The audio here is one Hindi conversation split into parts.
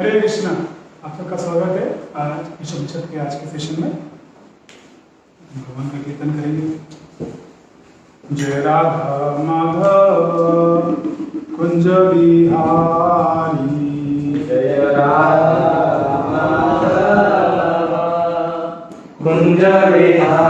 हरे कृष्णा। आप सबका स्वागत है आज विश्व छठ के आज के सेशन में। भगवान का कीर्तन करेंगे। जय राधा माधव कुंज बिहारी, जय राधा माधव कुंज बिहारी,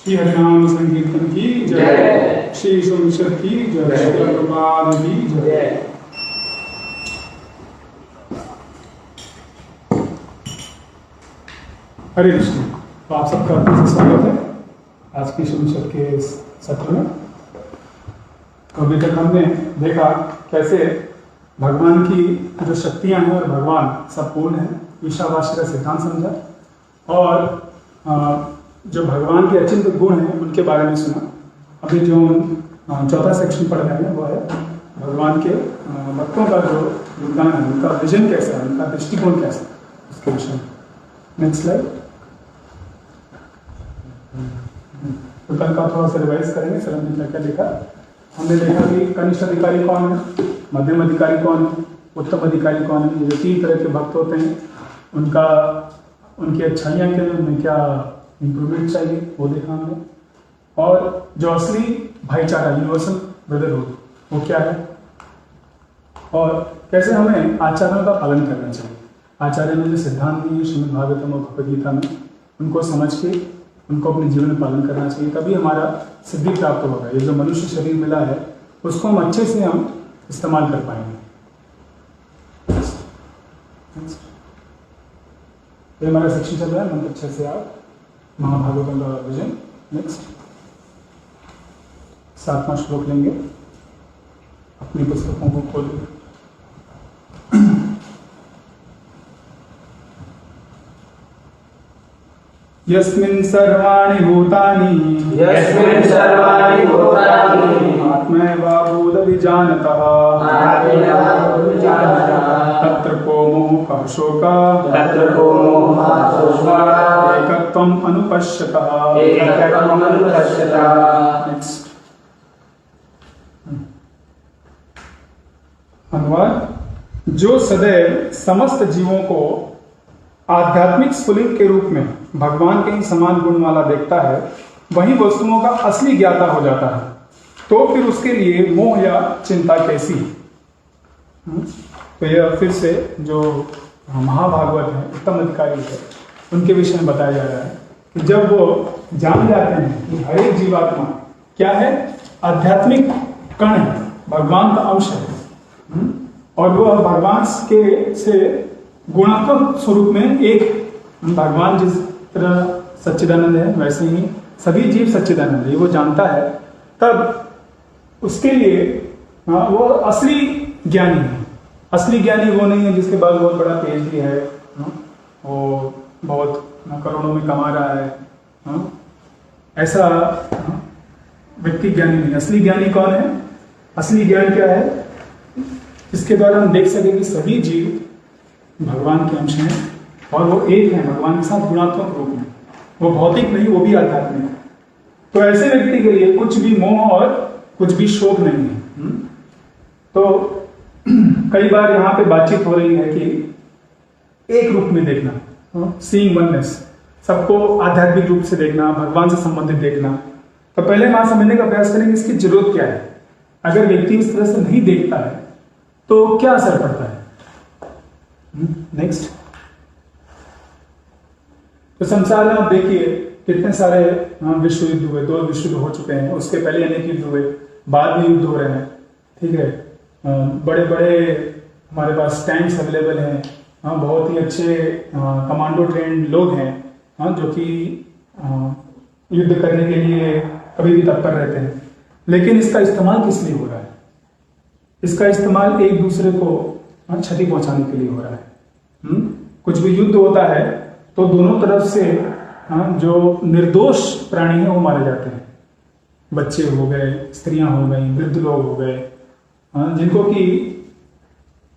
श्री हरिनाम संकीर्तन की जय, श्री सोमेश्वर की जय, श्री प्रभुपाद की जय। हरे कृष्ण। तो आप सबका फिर से स्वागत है आज की सोमेश्वर के सत्र में। तो अभी तक हमने देखा कैसे भगवान की जो शक्तियां हैं और भगवान सब पूर्ण है, ईशावास्य का सिद्धांत समझा, और जो भगवान के अचिंत्य गुण हैं उनके बारे में सुना। अभी जो चौथा सेक्शन पढ़ रहे हैं वो है भगवान के भक्तों का जो योगदान है, उनका विजन कैसा है, उनका दृष्टिकोण कैसा है, उसके विषय में। Next slide. तो कल का थोड़ा सा रिवाइज करेंगे। सर हमने क्या क्या देखा। हमने देखा कि कनिष्ठ अधिकारी कौन है, मध्यम अधिकारी कौन है, उत्तम अधिकारी कौन है। ये 3 तरह के भक्त होते हैं, उनकी अच्छाइयाँ क्या है, उनमें क्या इम्प्रूवमेंट चाहिए वो देखा हमने। और जो असली भाईचारा, यूनिवर्सल ब्रदरहुड, वो क्या है, और कैसे हमें आचार्यों का पालन करना चाहिए। आचार्य ने जो सिद्धांत दिए श्रीमद् भागवतम और भगवद गीता में, उनको समझ के उनको अपने जीवन में पालन करना चाहिए, तभी हमारा सिद्धि प्राप्त होगा। ये जो मनुष्य शरीर मिला है उसको हम अच्छे से हम इस्तेमाल कर पाएंगे। ये हमारा सेक्शन चल रहा है मंत्र 6 से 8 महाभागवतम का विजन। नेक्स्ट 7वां श्लोक लेंगे, अपनी पुस्तकों को खोलेंगे। यस्मिन् सर्वाणि भूतानि आत्मैवाभूतविजानतः तत्र को मोहः शोकः एकत्वम् अनुपश्यतः। नेक्स्ट अनुवाद। जो सदैव समस्त जीवों को आध्यात्मिक स्फुलिंग के रूप में भगवान के ही समान गुण वाला देखता है, वही वस्तुओं का असली ज्ञाता हो जाता है। तो फिर उसके लिए मोह या चिंता कैसी। तो यह फिर से जो महाभागवत है, उत्तम अधिकारी है, उनके विषय में बताया जा रहा है कि जब वो जान जाते हैं कि हर एक जीवात्मा क्या है, आध्यात्मिक कण है, भगवान का अंश है, और वह भगवान के से गुणात्मक स्वरूप में एक, भगवान जिस तरह सच्चिदानंद है वैसे ही सभी जीव सच्चिदानंद है, वो जानता है, तब उसके लिए वो असली ज्ञानी है। असली ज्ञानी वो नहीं है जिसके पास बहुत बड़ा पीएचडी है, वो बहुत करोड़ों में कमा रहा है, ऐसा व्यक्ति ज्ञानी नहीं। असली ज्ञानी कौन है? असली ज्ञान क्या है? इसके द्वारा हम देख सकें कि सभी जीव भगवान के अंश हैं और वो एक हैं भगवान के साथ गुणात्मक रूप में, वो भौतिक नहीं, वो भी आध्यात्मिक है। तो ऐसे व्यक्ति के लिए कुछ भी मोह और कुछ भी शोक नहीं है। तो कई बार यहाँ पे बातचीत हो रही है कि एक रूप में देखना, सीइंग वननेस, सबको आध्यात्मिक रूप से देखना, भगवान से संबंधित देखना। तो पहले हम समझने का प्रयास करेंगे इसकी जरूरत क्या है। अगर व्यक्ति इस तरह से नहीं देखता है तो क्या असर पड़ता है। नेक्स्ट। तो संसार में आप देखिए कितने सारे विश्व युद्ध हुए, 2 विश्व युद्ध हो चुके हैं, उसके पहले अनेक युद्ध हुए, बाद में युद्ध हो रहे हैं, ठीक है। बड़े बड़े हमारे पास टैंक्स अवेलेबल हैं, बहुत ही अच्छे कमांडो ट्रेंड लोग हैं जो कि युद्ध करने के लिए कभी भी तत्पर रहते हैं। लेकिन इसका इस्तेमाल किस लिए हो रहा है? इसका इस्तेमाल एक दूसरे को क्षति पहुंचाने के लिए हो रहा है। कुछ भी युद्ध होता है तो दोनों तरफ से जो निर्दोष प्राणी हैं वो मारे जाते हैं। बच्चे हो गए, स्त्रियां हो गई, वृद्ध लोग हो गए, जिनको कि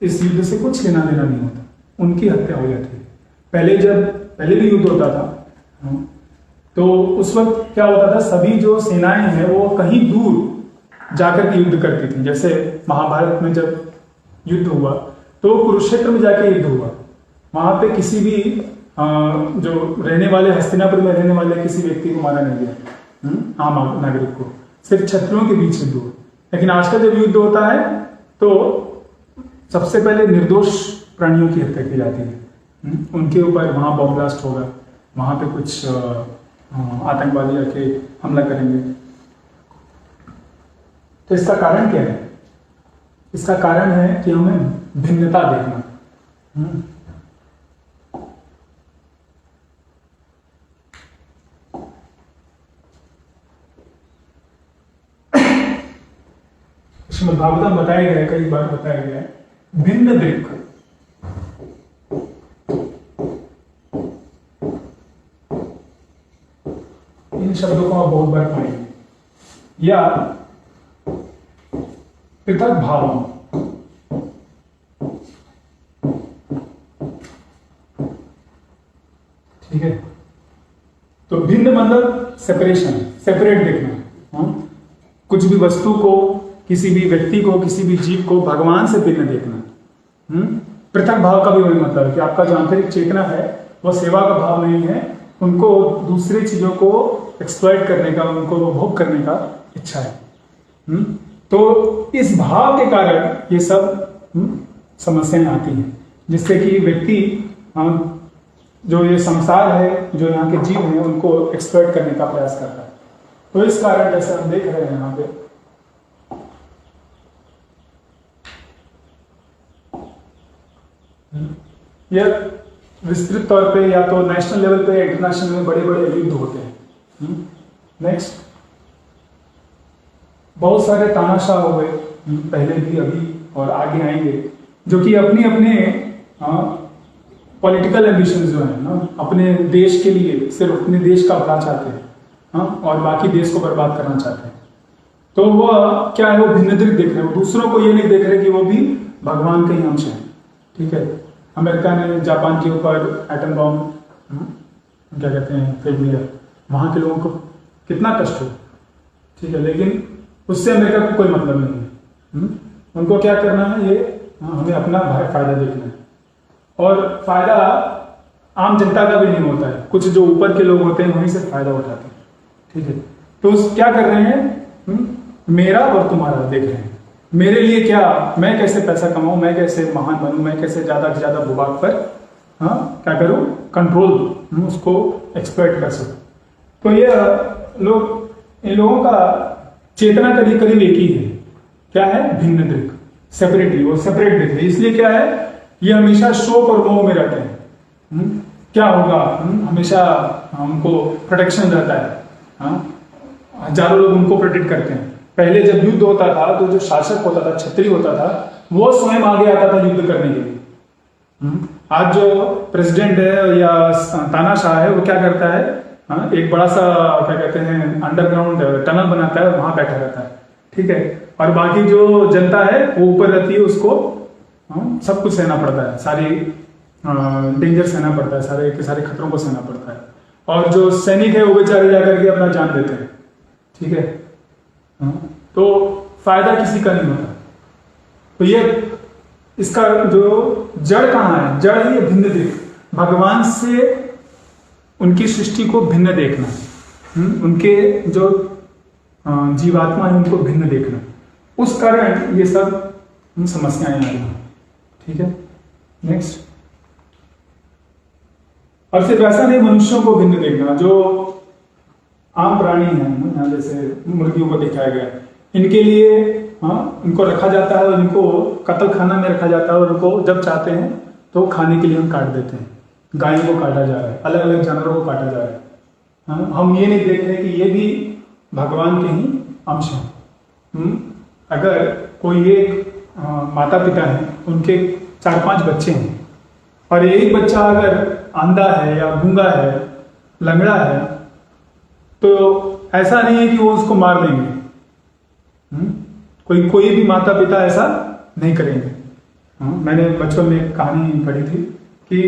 इस युद्ध से कुछ लेना देना नहीं होता, उनकी हत्या हो जाती है। पहले भी युद्ध होता था तो उस वक्त क्या होता था, सभी जो सेनाएं हैं वो कहीं दूर जाकर के युद्ध करती थी। जैसे महाभारत में जब युद्ध हुआ तो कुरुक्षेत्र में जाके युद्ध हुआ, वहां पे किसी भी जो रहने वाले, हस्तिनापुर में रहने वाले किसी व्यक्ति को मारा नहीं गया, आम नागरिक को, सिर्फ क्षत्रियों के बीच युद्ध हुआ। लेकिन आज का जब युद्ध होता है तो सबसे पहले निर्दोष प्राणियों की हत्या की जाती है। उनके ऊपर वहां बॉम्ब ब्लास्ट होगा, वहां पे कुछ आतंकवादी आके हमला करेंगे। तो इसका कारण क्या है? इसका कारण है कि हमें भिन्नता देखना। श्रीमद् भागवतम बताया गया है, कई बार बताया गया है, भिन्न दृक्। इन शब्दों को आप बहुत बार पाएंगे। या पृथक भाव, ठीक है। तो भिन्न मतलब सेपरेशन, सेपरेट देखना। कुछ भी वस्तु को, किसी भी व्यक्ति को, किसी भी जीव को भगवान से भिन्न देखना। पृथक भाव का भी वही मतलब है कि आपका जो आंतरिक चेतना है वह सेवा का भाव नहीं है, उनको दूसरी चीजों को एक्सप्लॉइट करने का, उनको भोग करने का इच्छा है। तो इस भाव के कारण ये सब समस्याएं आती हैं, जिससे कि व्यक्ति जो ये संसार है, जो यहाँ के जीव हैं, उनको एक्सप्लॉइट करने का प्रयास करता है। तो इस कारण जैसे हम देख रहे हैं यहाँ पे, यह विस्तृत तौर पे या तो नेशनल लेवल पे, इंटरनेशनल में बड़े बड़े युद्ध होते हैं। नेक्स्ट, बहुत सारे तानाशाह हो गए, पहले भी, अभी और आगे आएंगे, जो कि अपने अपने पॉलिटिकल एम्बिशन जो है ना, अपने देश के लिए सिर्फ अपने देश का भला चाहते हैं, और बाकी देश को बर्बाद करना चाहते हैं। तो वह क्या है, वो भिन्न दृक् देख रहे हैं, वो दूसरों को ये नहीं देख रहे कि वो भी भगवान के ही अंश हैं। ठीक है, अमेरिका ने जापान के ऊपर एटम बॉम्ब क्या कहते हैं फेंक दिया, वहाँ के लोगों को कितना कष्ट हो, ठीक है, लेकिन उससे अमेरिका को कोई मतलब नहीं है। उनको क्या करना है, ये हमें अपना फायदा देखना है, और फायदा आम जनता का भी नहीं होता है, कुछ जो ऊपर के लोग होते हैं वहीं से फायदा उठाते हैं। ठीक है, तो क्या कर रहे हैं, मेरा और तुम्हारा देख रहे हैं, मेरे लिए क्या, मैं कैसे पैसा कमाऊं, मैं कैसे महान बनूं, मैं कैसे ज्यादा से ज्यादा भूभाग पर क्या करूं, कंट्रोल, उसको एक्सप्लॉइट कर सकूं। तो ये लोग, इन लोगों का चेतना करीब करीब एक ही है, क्या है, भिन्न दृक्, सेपरेटली, वो सेपरेट देख रहे, इसलिए क्या है, ये हमेशा शोक और मोह में रहते हैं। क्या होगा, हमेशा उनको प्रोटेक्शन रहता है, हजारों लोग उनको प्रोटेक्ट करते हैं। पहले जब युद्ध होता था तो जो शासक होता था, क्षत्रिय होता था, वो स्वयं आगे आता था युद्ध करने के लिए। आज जो प्रेसिडेंट है या तानाशाह है, वो क्या करता है, एक बड़ा सा क्या कहते हैं अंडरग्राउंड टनल बनाता है, वहां बैठा रहता है। ठीक है, और बाकी जो जनता है वो ऊपर रहती है, उसको सब कुछ सहना पड़ता है, सारी डेंजर सहना पड़ता है, सारे के सारे खतरों को सहना पड़ता है, और जो सैनिक है वो बेचारे जाकर के अपना जान देते हैं। ठीक है, तो फायदा किसी का नहीं होता। तो ये इसका जो जड़ कहाँ है, जड़ है ये भिन्न दृक्, भगवान से उनकी सृष्टि को भिन्न देखना, उनके जो जीवात्मा है उनको भिन्न देखना, उस कारण ये सब समस्याएं आ रही हैं। ठीक है, नेक्स्ट, और सिर्फ ऐसा नहीं, मनुष्यों को भिन्न देखना, जो आम प्राणी हैं, यहाँ जैसे मुर्गियों को दिखाया गया, इनके लिए इनको रखा जाता है, इनको कत्ल खाना में रखा जाता है, और उनको जब चाहते हैं तो खाने के लिए हम काट देते हैं। गायों को काटा जा रहा है, अलग अलग जानवरों को काटा जा रहा है। हम ये नहीं देख रहे कि ये भी भगवान के ही अंश हैं। अगर कोई एक माता पिता है, उनके 4-5 बच्चे हैं, और एक बच्चा अगर अंधा है या गूंगा है, लंगड़ा है, तो ऐसा नहीं है कि वो उसको मार देंगे। कोई भी माता पिता ऐसा नहीं करेंगे। मैंने बचपन में एक कहानी पढ़ी थी कि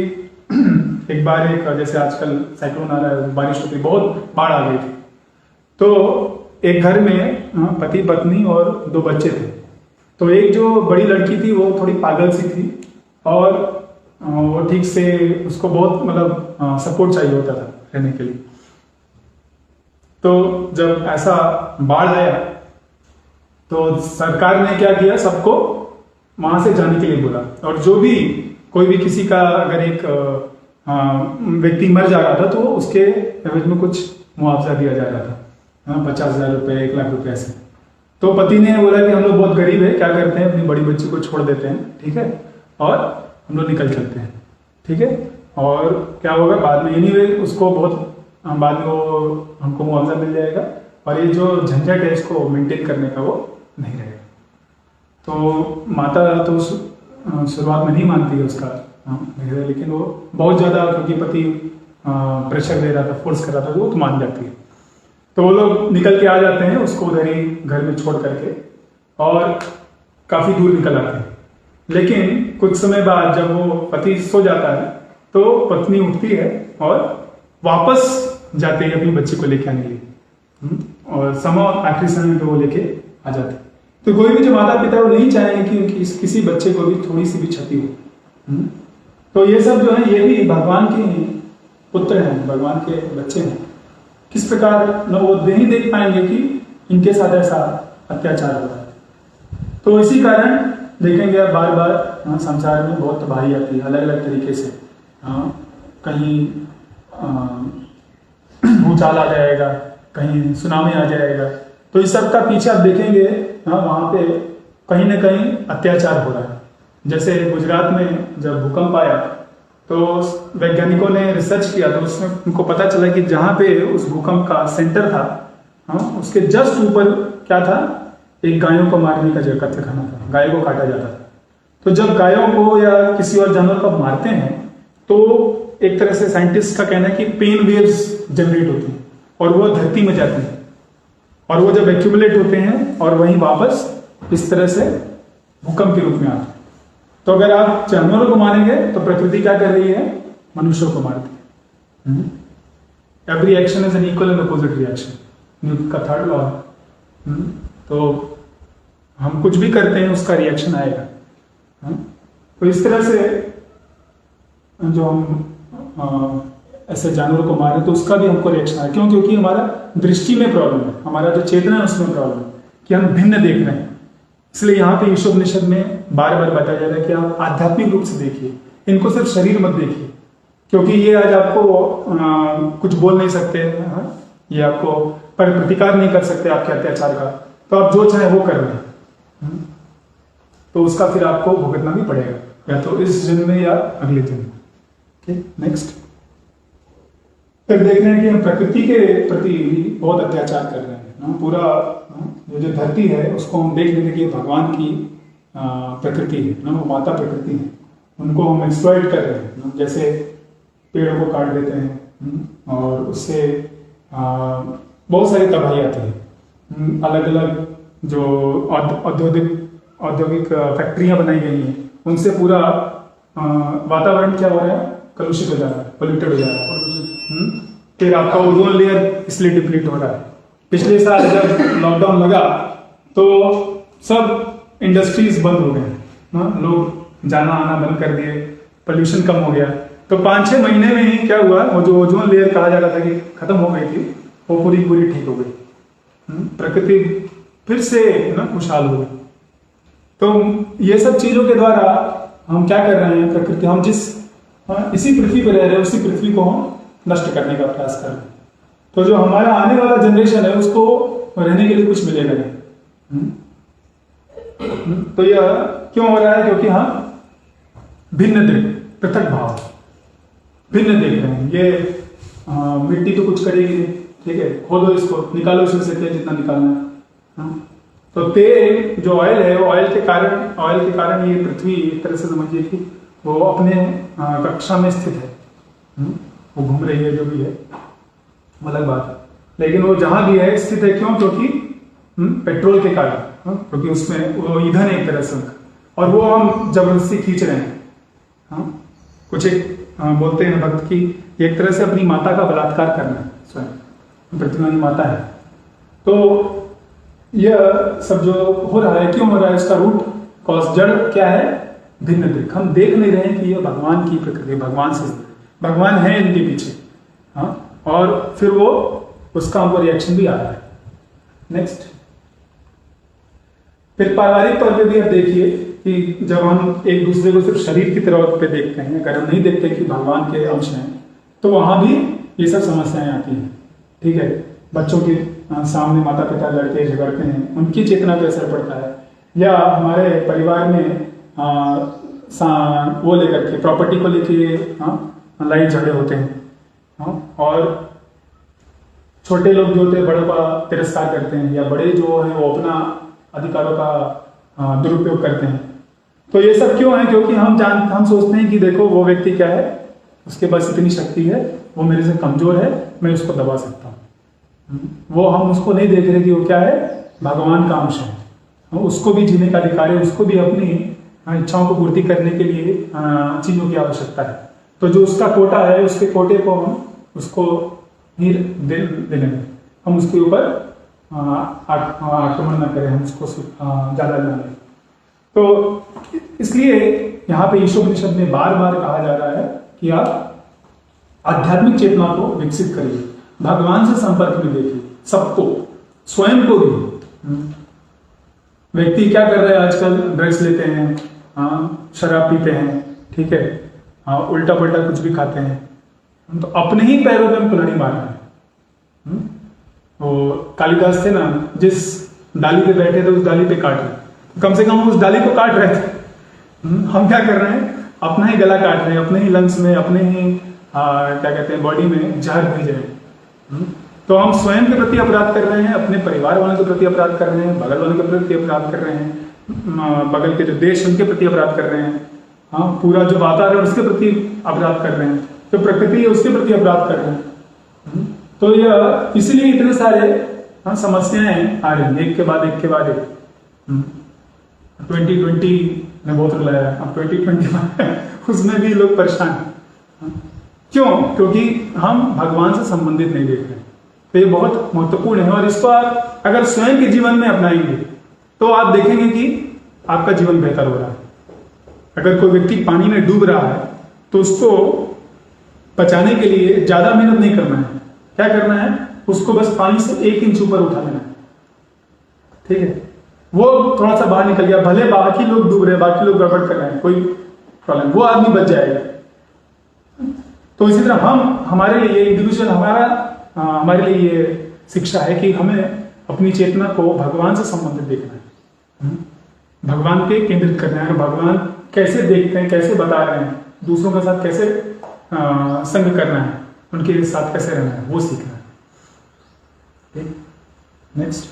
एक बार जैसे आजकल साइक्लोन आ रहा है, बारिश होती, बहुत बाढ़ आ गई थी, तो एक घर में पति पत्नी और 2 बच्चे थे। तो एक जो बड़ी लड़की थी वो थोड़ी पागल सी थी, और वो ठीक से, उसको बहुत मतलब सपोर्ट चाहिए होता था रहने के लिए। तो जब ऐसा बाढ़ आया तो सरकार ने क्या किया, सबको वहां से जाने के लिए बोला, और जो भी कोई भी किसी का अगर एक व्यक्ति मर जा रहा था तो उसके एवज में कुछ मुआवजा दिया जा रहा था, 50,000 रुपये, 1 लाख रुपये ऐसे। तो पति ने बोला कि हम लोग बहुत गरीब है, क्या करते हैं, अपनी बड़ी बच्ची को छोड़ देते हैं, ठीक है, और हम लोग निकल चलते हैं, ठीक है। और क्या होगा बाद में, एनीवे उसको बहुत बाद में वो हमको मुआवजा मिल जाएगा और ये जो झंझट है इसको मेंटेन करने का वो नहीं रहेगा। तो माता तो शुरुआत में नहीं मानती है उसका, लेकिन वो बहुत ज़्यादा, क्योंकि पति प्रेशर दे रहा था, फोर्स कर रहा था, तो वो तो मान जाती है। तो वो लोग निकल के आ जाते हैं, उसको उधर ही घर में छोड़ करके, और काफ़ी दूर निकल आते हैं। लेकिन कुछ समय बाद जब वो पति सो जाता है तो पत्नी उठती है और वापस जाते हैं अपनी बच्ची को लेके आने के लिए, और आखिरी समय पे वो लेके आ जाते हैं। तो कोई भी जो माता पिता वो नहीं चाहेंगे कि उनकी किसी बच्चे को भी थोड़ी सी भी क्षति हो। तो ये सब जो है ये भी भगवान के पुत्र हैं, भगवान के बच्चे हैं। किस प्रकार वो नहीं देख पाएंगे कि इनके साथ ऐसा अत्याचार हो रहा है। तो इसी कारण देखेंगे आप बार बार संसार में बहुत तबाही आती है अलग अलग तरीके से। कहीं भूचाल आ जाएगा, कहीं सुनामी आ जाएगा। तो इस सब का पीछे आप देखेंगे वहाँ पे कहीं ना कहीं अत्याचार हो रहा है। जैसे गुजरात में जब भूकंप आया तो वैज्ञानिकों ने रिसर्च किया तो उसमें उनको पता चला कि जहाँ पे उस भूकंप का सेंटर था, उसके जस्ट ऊपर क्या था, एक गायों को मारने का जगह कत्लेखाना था, गायों को काटा जाता था। तो जब गायों को या किसी और जानवर को मारते हैं तो एक तरह से साइंटिस्ट का कहना है कि पेन वेव्स जनरेट होती हैं और वो धरती में जाती हैं, और वो जब एक्यूमुलेट होते हैं और वहीं वापस इस तरह से भूकंप के रूप में आते हैं। तो अगर आप जानवरों को मारेंगे तो प्रकृति क्या कर रही है, मनुष्यों को मारती है। Every action is an equal and opposite reaction, Newton का थर्ड लॉ है। तो हम कुछ भी करते हैं उसका रिएक्शन आएगा। तो इस तरह से जो हम ऐसे जानवरों को मारे तो उसका भी हमको रिएक्शन आया। क्यों? क्योंकि हमारा दृष्टि में प्रॉब्लम है, हमारा जो चेतना है उसमें प्रॉब्लम है कि हम भिन्न देख रहे हैं। इसलिए यहाँ पे ईशोपनिषद में बार बार बताया जा रहा है कि आप आध्यात्मिक रूप से देखिए, इनको सिर्फ शरीर मत देखिए, क्योंकि ये आज आपको कुछ बोल नहीं सकते, ये आपको पर प्रतिकार नहीं कर सकते आपके अत्याचार का, तो आप जो चाहे वो कर रहे हैं, तो उसका फिर आपको भुगतना भी पड़ेगा, या तो इस जन्म में या अगले जन्म में। नेक्स्ट, फिर देख रहे हैं कि हम प्रकृति के प्रति भी बहुत अत्याचार कर रहे हैं। पूरा जो धरती है उसको हम देख लेते कि भगवान की प्रकृति है ना, वो माता प्रकृति है, उनको हम एक्सप्लॉइट कर रहे हैं। जैसे पेड़ों को काट देते हैं और उससे बहुत सारी तबाही आती है। अलग अलग जो औद्योगिक फैक्ट्रियां बनाई गई हैं उनसे पूरा वातावरण क्या हो रहा है, कलुषित हो जा रहा है, पोल्यूटेड हो जा रहा है। फिर आपका ओजोन लेयर इसलिए डिप्लीट हो रहा है। पिछले साल जब लॉकडाउन लगा तो सब इंडस्ट्रीज बंद हो गए, लोग जाना आना बंद कर दिए, पोल्यूशन कम हो गया। तो 5-6 महीने में ही क्या हुआ, वो जो ओजोन लेयर कहा जा रहा था कि खत्म हो गई थी, वो पूरी ठीक हो गई। प्रकृति फिर से खुशहाल हो गई। तो ये सब चीजों के द्वारा हम क्या कर रहे हैं, प्रकृति, हम जिस इसी पृथ्वी पर रह रहे हैं उसी पृथ्वी को हम नष्ट करने का प्रयास कर रहे हैं। तो जो हमारा आने वाला जनरेशन है उसको रहने के लिए कुछ मिलेगा नहीं। तो यह क्यों हो रहा है? क्योंकि हम भिन्न पृथक भाव भिन्न देख रहे हैं। ये मिट्टी तो कुछ करेगी नहीं, ठीक है, खोदो इसको, निकालो इसमें से तेल जितना निकालना है। तो तेल जो ऑयल है, वो ऑयल के कारण ये पृथ्वी एक तरह से समझिए कि वो अपने कक्षा में स्थित है, वो घूम रही है, जो भी है अलग बात है। लेकिन वो जहां भी है स्थित है, क्यों? क्योंकि पेट्रोल के कारण, क्योंकि उसमें वो ईंधन है एक तरह से, और वो हम जबरदस्ती खींच रहे हैं। कुछ एक बोलते हैं भक्त की एक तरह से अपनी माता का बलात्कार करना है, स्वयं पृथ्वी माता है। तो यह सब जो हो रहा है, क्यों हो रहा है, इसका रूट कॉज जड़ क्या है? भिन्न दिख। हम देख नहीं रहे हैं कि यह भगवान की प्रकृति, भगवान है इनके पीछे, और फिर वो उसका हमको रिएक्शन भी आ रहा है। नेक्स्ट, फिर पारिवारिक तौर पे भी आप देखिए कि जब हम एक दूसरे को सिर्फ शरीर की तरह पे देखते हैं, अगर हम नहीं देखते कि भगवान के अंश हैं, तो वहाँ भी ये सब समस्याएं आती हैं। ठीक है, बच्चों के सामने माता पिता लड़ते झगड़ते हैं, उनकी चेतना पे असर पड़ता है। या हमारे परिवार में वो लेकर के प्रॉपर्टी को लेके लड़ाई झगड़े होते हैं, और छोटे लोग जो होते हैं बड़ों का तिरस्कार करते हैं, या बड़े जो है वो अपना अधिकारों का दुरुपयोग करते हैं। तो ये सब क्यों है? क्योंकि हम सोचते हैं कि देखो वो व्यक्ति क्या है, उसके पास इतनी शक्ति है, वो मेरे से कमजोर है, मैं उसको दबा सकता हूँ। वो हम उसको नहीं देख रहे कि वो क्या है, भगवान का अंश है, उसको भी जीने का अधिकार है, उसको भी अपनी इच्छाओं को पूर्ति करने के लिए चीजों की आवश्यकता है। तो जो उसका कोटा है, उसके कोटे को हम उसको नहीं देने, हम उसके ऊपर आक्रमण न करें, हम उसको ज्यादा न लें। तो इसलिए यहाँ पे ईशोपनिषद में बार बार कहा जा रहा है कि आप आध्यात्मिक चेतना को विकसित करिए, भगवान से संपर्क में देखिए, सबको, स्वयं को भी। व्यक्ति क्या कर रहे हैं आजकल? ड्रग्स लेते हैं, शराब पीते हैं, ठीक है, उल्टा पल्टा कुछ भी खाते हैं, तो अपने ही पैरों पे हम कुल्हाड़ी मार रहे हैं। तो कालिदास थे ना, जिस डाली पे बैठे थे उस डाली पे काट रहे, कम से कम उस डाली को काट रहे थे। हम क्या कर रहे हैं? अपना ही गला काट रहे हैं, अपने ही लंग्स में, अपने ही क्या कहते हैं बॉडी में जहर भेज रहे हैं। तो हम स्वयं के प्रति अपराध कर रहे हैं, अपने परिवार वालों के प्रति अपराध कर रहे हैं, बगल वालों के प्रति अपराध कर रहे हैं, बगल के जो देश उनके प्रति अपराध कर रहे हैं, पूरा जो वातावरण उसके प्रति अपराध कर रहे हैं, जो प्रकृति है उसके प्रति अपराध कर रहे हैं। तो यह इसलिए इतने सारे समस्याएं आ रही हैं, एक के बाद एक के बाद एक। 2020 ने बहुत रुलाया, अब 2021 उसमें भी लोग परेशान हैं। क्यों? क्योंकि हम भगवान से संबंधित नहीं देख रहे। तो ये बहुत महत्वपूर्ण है, और इसको आप अगर स्वयं के जीवन में अपनाएंगे तो आप देखेंगे कि आपका जीवन बेहतर हो रहा है। अगर कोई व्यक्ति पानी में डूब रहा है तो उसको बचाने के लिए ज्यादा मेहनत नहीं करना है। क्या करना है? उसको बस पानी से 1 इंच ऊपर उठा लेना है। ठीक है, वो थोड़ा सा बाहर निकल गया, भले बाकी लोग डूब रहे हैं, बाकी लोग गड़बड़ कर रहे हैं, कोई प्रॉब्लम, वो आदमी बच जाएगा। तो इसी तरह हमारे लिए इंडिविजुअल हमारे लिए ये शिक्षा है कि हमें अपनी चेतना को भगवान से संबंधित देखना है, भगवान पे केंद्रित करना है। भगवान कैसे देखते हैं, कैसे बता रहे हैं, दूसरों के साथ कैसे संग करना है, उनके साथ कैसे रहना है, वो सीखना है। नेक्स्ट,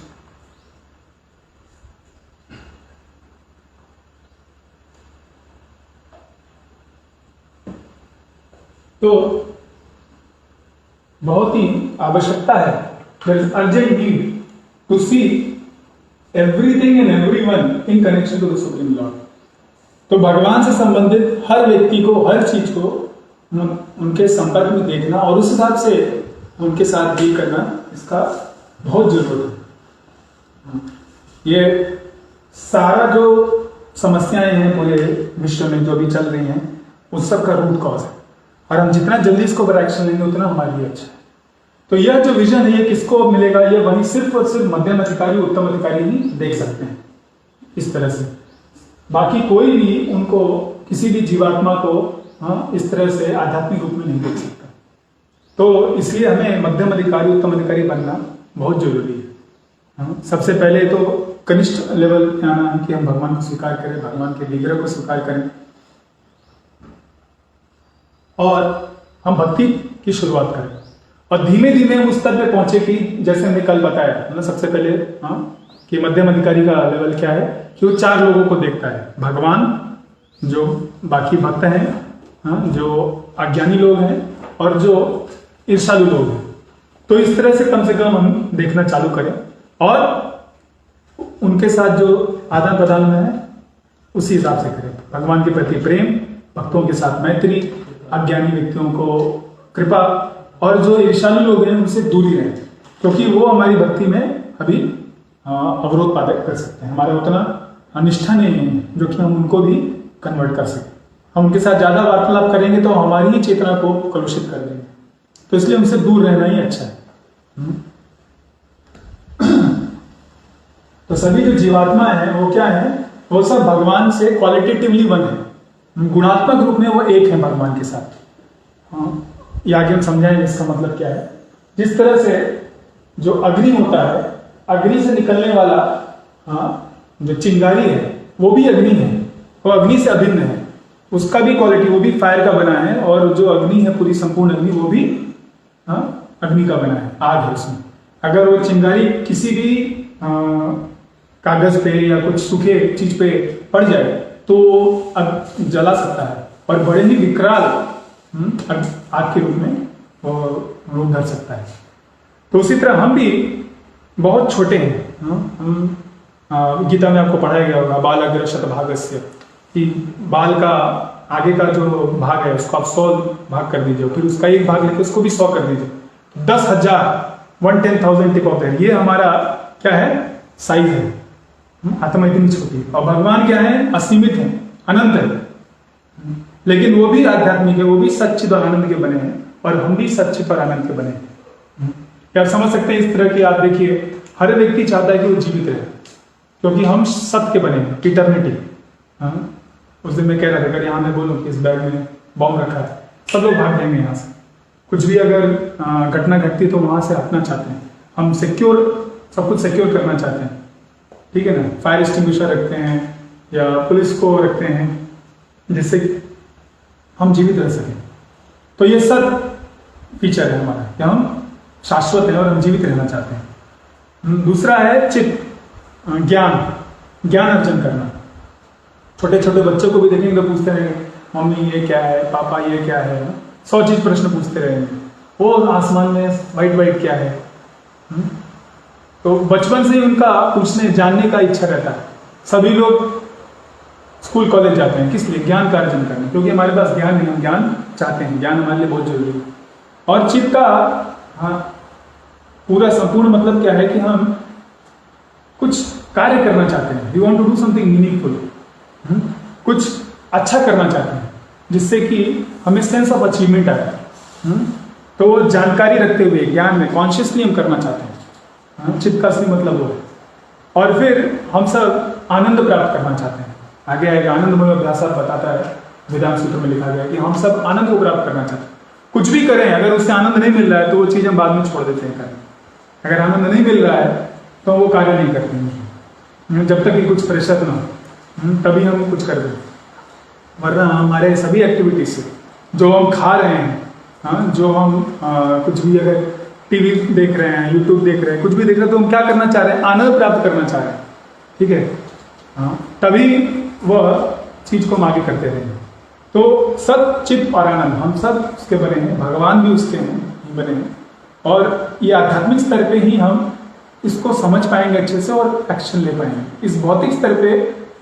तो बहुत ही आवश्यकता है, there is urgent need to see everything and everyone in connection to the Supreme Lord। तो भगवान से संबंधित हर व्यक्ति को, हर चीज को उनके संपर्क में देखना और उस हिसाब से उनके साथ डील करना, इसका बहुत जरूरत है। ये सारा जो समस्याएं हैं पूरे विश्व में जो भी चल रही हैं, उस सब का रूट कॉज है, और हम जितना जल्दी इसको पर एक्शन लेंगे उतना हमारे लिए अच्छा है। तो यह जो विजन है, ये किसको मिलेगा? ये वही सिर्फ और सिर्फ मध्यम अधिकारी, उत्तम अधिकारी ही देख सकते हैं इस तरह से। बाकी कोई भी उनको, किसी भी जीवात्मा को इस तरह से आध्यात्मिक रूप में नहीं देख सकता। तो इसलिए हमें मध्यम अधिकारी, उत्तम अधिकारी बनना बहुत जरूरी है। सबसे पहले तो कनिष्ठ लेवल पे आना है कि हम भगवान को स्वीकार करें, भगवान के विग्रह को स्वीकार करें, और हम भक्ति की शुरुआत करें, और धीमे धीमे हम उस स्तर पे पहुंचे कि जैसे हमने कल बताया, मतलब सबसे पहले कि मध्यम अधिकारी का लेवल क्या है कि वो 4 लोगों को देखता है, भगवान, जो बाकी भक्त हैं, जो अज्ञानी लोग हैं, और जो ईर्ष्यालु लोग हैं। तो इस तरह से कम हम देखना चालू करें, और उनके साथ जो आदान प्रदान में है उसी हिसाब से करें। भगवान के प्रति प्रेम, भक्तों के साथ मैत्री, अज्ञानी व्यक्तियों को कृपा, और जो ईर्ष्यालु लोग हैं उनसे दूरी रहे, क्योंकि वो हमारी भक्ति में अभी अवरोध पैदा कर सकते हैं। हमारा उतना निष्ठा नहीं है जो कि हम उनको भी कन्वर्ट कर सकें। हम उनके साथ ज्यादा वार्तालाप करेंगे तो हमारी ही चेतना को कलुषित कर देंगे। तो इसलिए उनसे दूर रहना ही अच्छा है। तो सभी जो जीवात्मा है वो क्या है वो सब भगवान से क्वालिटेटिवली वन है, गुणात्मक रूप में वो एक है भगवान के साथ। हाँ, ये आगे हम समझाएंगे इसका मतलब क्या है। जिस तरह से जो अग्नि होता है, अग्नि से निकलने वाला जो चिंगारी है वो भी अग्नि है, वो अग्नि से अभिन्न है, उसका भी क्वालिटी, वो भी फायर का बना है, और जो अग्नि है पूरी संपूर्ण अग्नि वो भी अग्नि का बना है, आग है उसमें। अगर वो चिंगारी किसी भी कागज पे या कुछ सूखे चीज पे पड़ जाए तो जला सकता है, और बड़े ही विकराल आग के रूप में वो रूप धर सकता है। तो उसी तरह हम भी बहुत छोटे हैं। हम गीता में आपको पढ़ाया गया होगा बाल अग्र शतभागस्य, कि बाल का आगे का जो भाग है उसको आप 100 भाग कर दीजिए, फिर उसका एक भाग लेके उसको भी 100 कर दीजिए, 10,000 110,000 टिप ऑफ द हेड। ये हमारा क्या है, साइज है। आत्मा इतनी छोटी है, और भगवान क्या है, असीमित है, अनंत है, लेकिन वो भी आध्यात्मिक है, वो भी सच्चिद और आनंद के बने हैं, और हम भी सच्चिद और आनंद के बने हैं। क्या आप समझ सकते हैं इस तरह की? आप देखिए, हर व्यक्ति चाहता है कि वो जीवित रहे, क्योंकि हम सत्य के बने हैं, इटर्निटी। उस दिन मैं कह रहा था, अगर यहाँ मैं बोलूँ कि इस बैग में बॉम्ब रखा है, सब लोग भाग जाएंगे यहाँ से। कुछ भी अगर घटना घटती तो वहां से हटना चाहते हैं, हम सिक्योर, सब कुछ सिक्योर करना चाहते हैं, ठीक है ना। फायर एक्सटिंग्विशर रखते हैं या पुलिस को रखते हैं, जिससे हम जीवित रह सकें। तो ये सब फीचर है हमारा, कि हम शाश्वत हैं और हम जीवित रहना चाहते हैं। दूसरा है चित्त, ज्ञान अर्जन करना। छोटे छोटे बच्चों को भी देखेंगे तो पूछते रहेंगे, मम्मी ये क्या है, पापा ये क्या है, 100 चीज प्रश्न पूछते रहेंगे। वो आसमान में वाइट क्या है। तो बचपन से ही उनका पूछने जानने का इच्छा रहता है। सभी लोग स्कूल कॉलेज जाते हैं, किस लिए? ज्ञान का अर्जन करने, क्योंकि हमारे पास ज्ञान नहीं, हम ज्ञान चाहते हैं, ज्ञान हमारे लिए बहुत जरूरी है। और चित्त का पूरा संपूर्ण मतलब क्या है कि हम कुछ कार्य करना चाहते हैं, we want to do something meaningful, कुछ अच्छा करना चाहते हैं, जिससे कि हमें सेंस ऑफ अचीवमेंट आए। तो वो जानकारी रखते हुए ज्ञान में कॉन्शियसली हम करना चाहते हैं, चित्त का असली मतलब वो है। और फिर हम सब आनंद प्राप्त करना चाहते हैं। आगे आएगा, आनंदमय अभ्यास बताता है, वेदांत सूत्र में लिखा गया कि हम सब आनंद को प्राप्त करना चाहते हैं। कुछ भी करें, अगर उससे आनंद नहीं मिल रहा है तो वो चीज़ हम बाद में छोड़ देते हैं करना। अगर आनंद नहीं मिल रहा है तो वो कार्य नहीं करते हैं, जब तक कि कुछ प्रेशर ना हो तभी हम कुछ कर दें। वरना हमारे सभी एक्टिविटीज से, जो हम खा रहे हैं, जो हम कुछ भी अगर टीवी देख रहे हैं, यूट्यूब देख रहे हैं, कुछ भी देख रहे हैं, तो हम क्या करना चाह रहे हैं? आनंद प्राप्त करना चाह रहे हैं, ठीक है। तभी वह चीज को हम आगे करते रहेंगे। तो सत चित्त और आनंद, हम सब उसके बने हैं, भगवान भी उसके हैं बने हैं, और ये आध्यात्मिक स्तर पे ही हम इसको समझ पाएंगे अच्छे से और एक्शन ले पाएंगे। इस भौतिक स्तर पे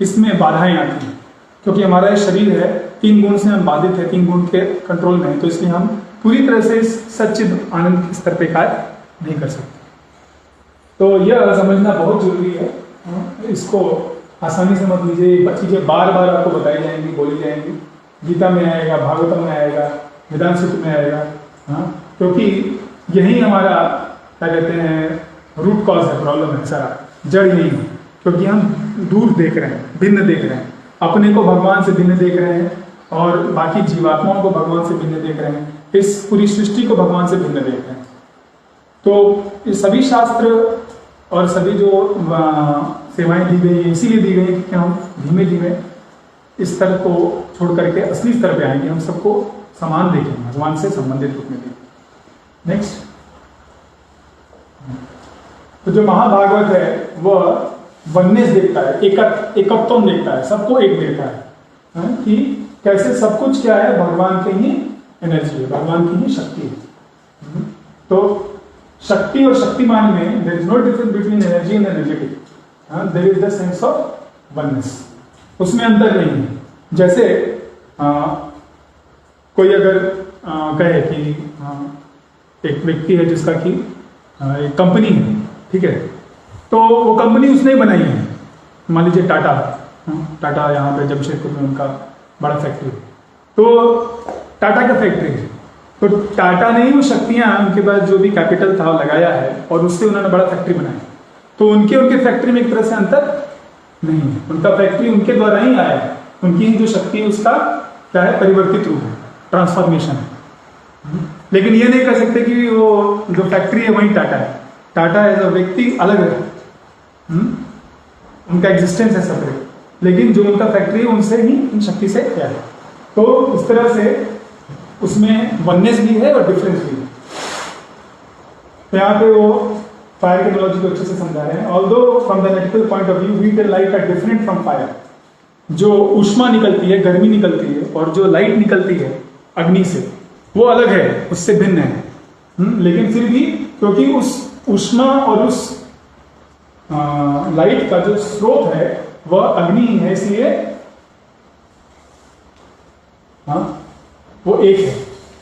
इसमें बाधाएं आती हैं, क्योंकि हमारा ये शरीर है, 3 गुण से हम बाधित है, 3 गुण के कंट्रोल में है, तो इसलिए हम पूरी तरह से इस सच्चिद आनंद के स्तर पे कार्य नहीं कर सकते। तो यह समझना बहुत जरूरी है। इसको आसानी से मत लीजिए, चीजें बार बार आपको बताई जाएंगी, बोली जाएंगी। गीता में आएगा, भागवतम में आएगा, वेदांत सूत्र में आएगा, क्योंकि यही हमारा क्या कहते हैं रूट कॉज है, प्रॉब्लम है, सारा जड़ यही है। क्योंकि हम दूर देख रहे हैं, भिन्न देख रहे हैं, अपने को भगवान से भिन्न देख रहे हैं और बाकी जीवात्माओं को भगवान से भिन्न देख रहे हैं, इस पूरी सृष्टि को भगवान से भिन्न देख रहे हैं। तो ये सभी शास्त्र और सभी जो सेवाएं दी गई है इसीलिए दी गई है कि हम धीमे धीमे इस स्तर को छोड़ करके असली स्तर पे आएंगे, हम सबको समान देखें, भगवान से संबंधित रूप में देखें। नेक्स्ट, तो जो महाभागवत है वह वननेस देखता है, एकत्व देखता है, सबको एक देखता है, कि कैसे सब कुछ क्या है, भगवान की ही एनर्जी है, भगवान की ही शक्ति है। तो शक्ति और शक्तिमान में there is no difference between energy and energetic, there is the sense of oneness, उसमें अंतर नहीं है। जैसे कोई अगर कहे कि एक व्यक्ति है जिसका कि एक कंपनी है, ठीक है, तो वो कंपनी उसने बनाई है, मान लीजिए टाटा यहाँ पे जमशेदपुर में उनका बड़ा फैक्ट्री, तो टाटा का फैक्ट्री है, तो टाटा ने ही वो शक्तियाँ, उनके पास जो भी कैपिटल था लगाया है और उससे उन्होंने बड़ा फैक्ट्री बनाया। तो उनके फैक्ट्री में एक तरह से अंतर नहीं है, उनका फैक्ट्री उनके द्वारा ही आया है, उनकी ही जो शक्ति है उसका क्या है, परिवर्तित रूप है, ट्रांसफॉर्मेशन है। लेकिन ये नहीं कह सकते कि वो जो फैक्ट्री है वही टाटा है। टाटा एज अ व्यक्ति अलग है, उनका एग्जिस्टेंस है सेपरेट, लेकिन जो उनका फैक्ट्री है उनसे ही उन शक्ति से क्या है। तो इस तरह से उसमें वननेस भी है और डिफरेंस भी है। तो यहाँ पे वो फायर की एनालॉजी को अच्छे से समझा रहे हैं। Although from the analytical point of view heat and light are different from fire. जो ऊष्मा निकलती है, गर्मी निकलती है, और जो लाइट निकलती है अग्नि से, वो अलग है, उससे भिन्न है। लेकिन फिर भी क्योंकि उस ऊष्मा और उस लाइट का जो स्रोत है वह अग्नि ही है, इसलिए वो एक है।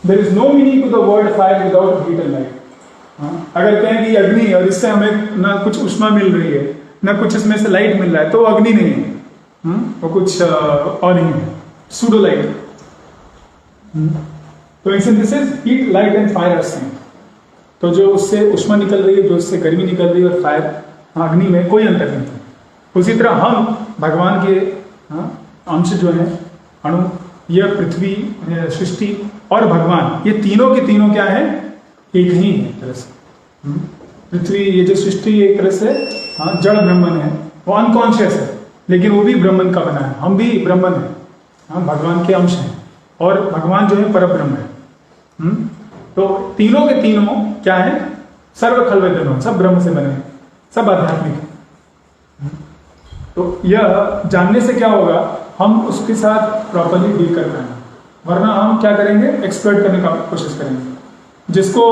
There is no meaning to the word fire without heat and light. अगर कहें कि अग्नि और इससे हमें ना कुछ ऊष्मा मिल रही है ना कुछ इसमें से लाइट मिल रहा है, तो वो अग्नि नहीं है, वो कुछ और नहीं है, सूडो लाइट। तो in synthesis heat light and fire are same. तो जो उससे ऊष्मा निकल रही है, जो उससे गर्मी निकल रही है, और फायर अग्नि में कोई अंतर नहीं है। उसी तरह हम भगवान के अंश जो है, अणु, यह पृथ्वी, सृष्टि और भगवान, ये तीनों के तीनों क्या है, एक ही है एक तरह से। पृथ्वी, ये जो सृष्टि एक तरह से जड़ ब्रह्मन है, वो अनकॉन्शियस है, लेकिन वो भी ब्रह्मन का बना है। हम भी ब्रह्मन है, भगवान के अंश हैं, और भगवान जो है परब्रह्म है। तो तीनों के तीनों क्या है, सर्व खलवेदन, सब ब्रह्म से बने हैं, सब आध्यात्मिक है। तो यह जानने से क्या होगा, हम उसके साथ प्रॉपरली डील कर पाएंगे, वरना हम क्या करेंगे, एक्सप्लॉइट करने का कोशिश करेंगे। जिसको,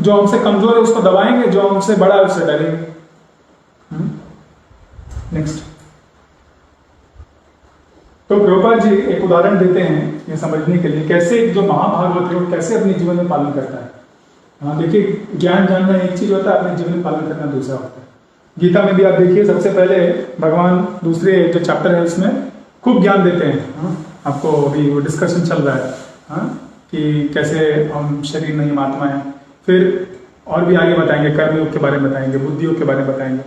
जो हमसे कमजोर है उसको दबाएंगे, जो हमसे बड़ा है उससे डरेंगे। नेक्स्ट। तो प्रभुपाद जी एक उदाहरण देते हैं ये समझने के लिए, कैसे जो महाभागवत है वो कैसे अपने जीवन में पालन करता है। देखिए, ज्ञान जानना एक चीज होता है, अपने जीवन में पालन करना दूसरा होता है। गीता में भी आप देखिए, सबसे पहले भगवान दूसरे जो चैप्टर है उसमें खूब ज्ञान देते हैं। आपको अभी वो डिस्कशन चल रहा है कि कैसे हम शरीर नहीं हम आत्मा है। फिर और भी आगे बताएंगे, कर्मयोग के बारे में बताएंगे, बुद्धियोग के बारे में बताएंगे।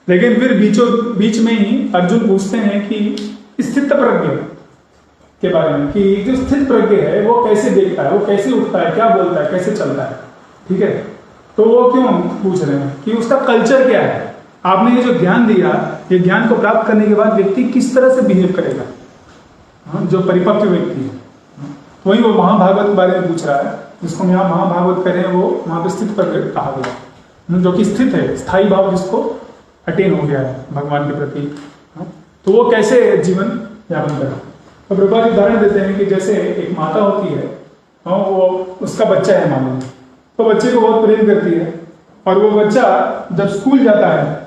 लेकिन फिर बीच में ही अर्जुन पूछते हैं कि स्थित प्रज्ञ के बारे में, कि जो स्थित प्रज्ञ है वो कैसे देखता है, वो कैसे उठता है, क्या बोलता है, कैसे चलता है। ठीक है, तो वो क्यों पूछ रहे हैं कि उसका कल्चर क्या है। आपने ये जो ज्ञान दिया, ये ज्ञान को प्राप्त करने के बाद व्यक्ति किस तरह से बिहेव करेगा, जो परिपक्व व्यक्ति है। वही वो महाभागवत के बारे में पूछ रहा है, जिसको हम यहाँ महाभागवत करें, वो वहां पे स्थित प्रज्ञ कहा गया, जो कि स्थित है, स्थायी भाव जिसको अटेन हो गया है भगवान के प्रति। तो वो कैसे जीवन यापन करें। तो प्रभुपाद जी उदाहरण देते हैं कि जैसे एक माता होती है, वो उसका बच्चा है मान लो, तो बच्चे को बहुत प्रेम करती है, और वो बच्चा जब स्कूल जाता है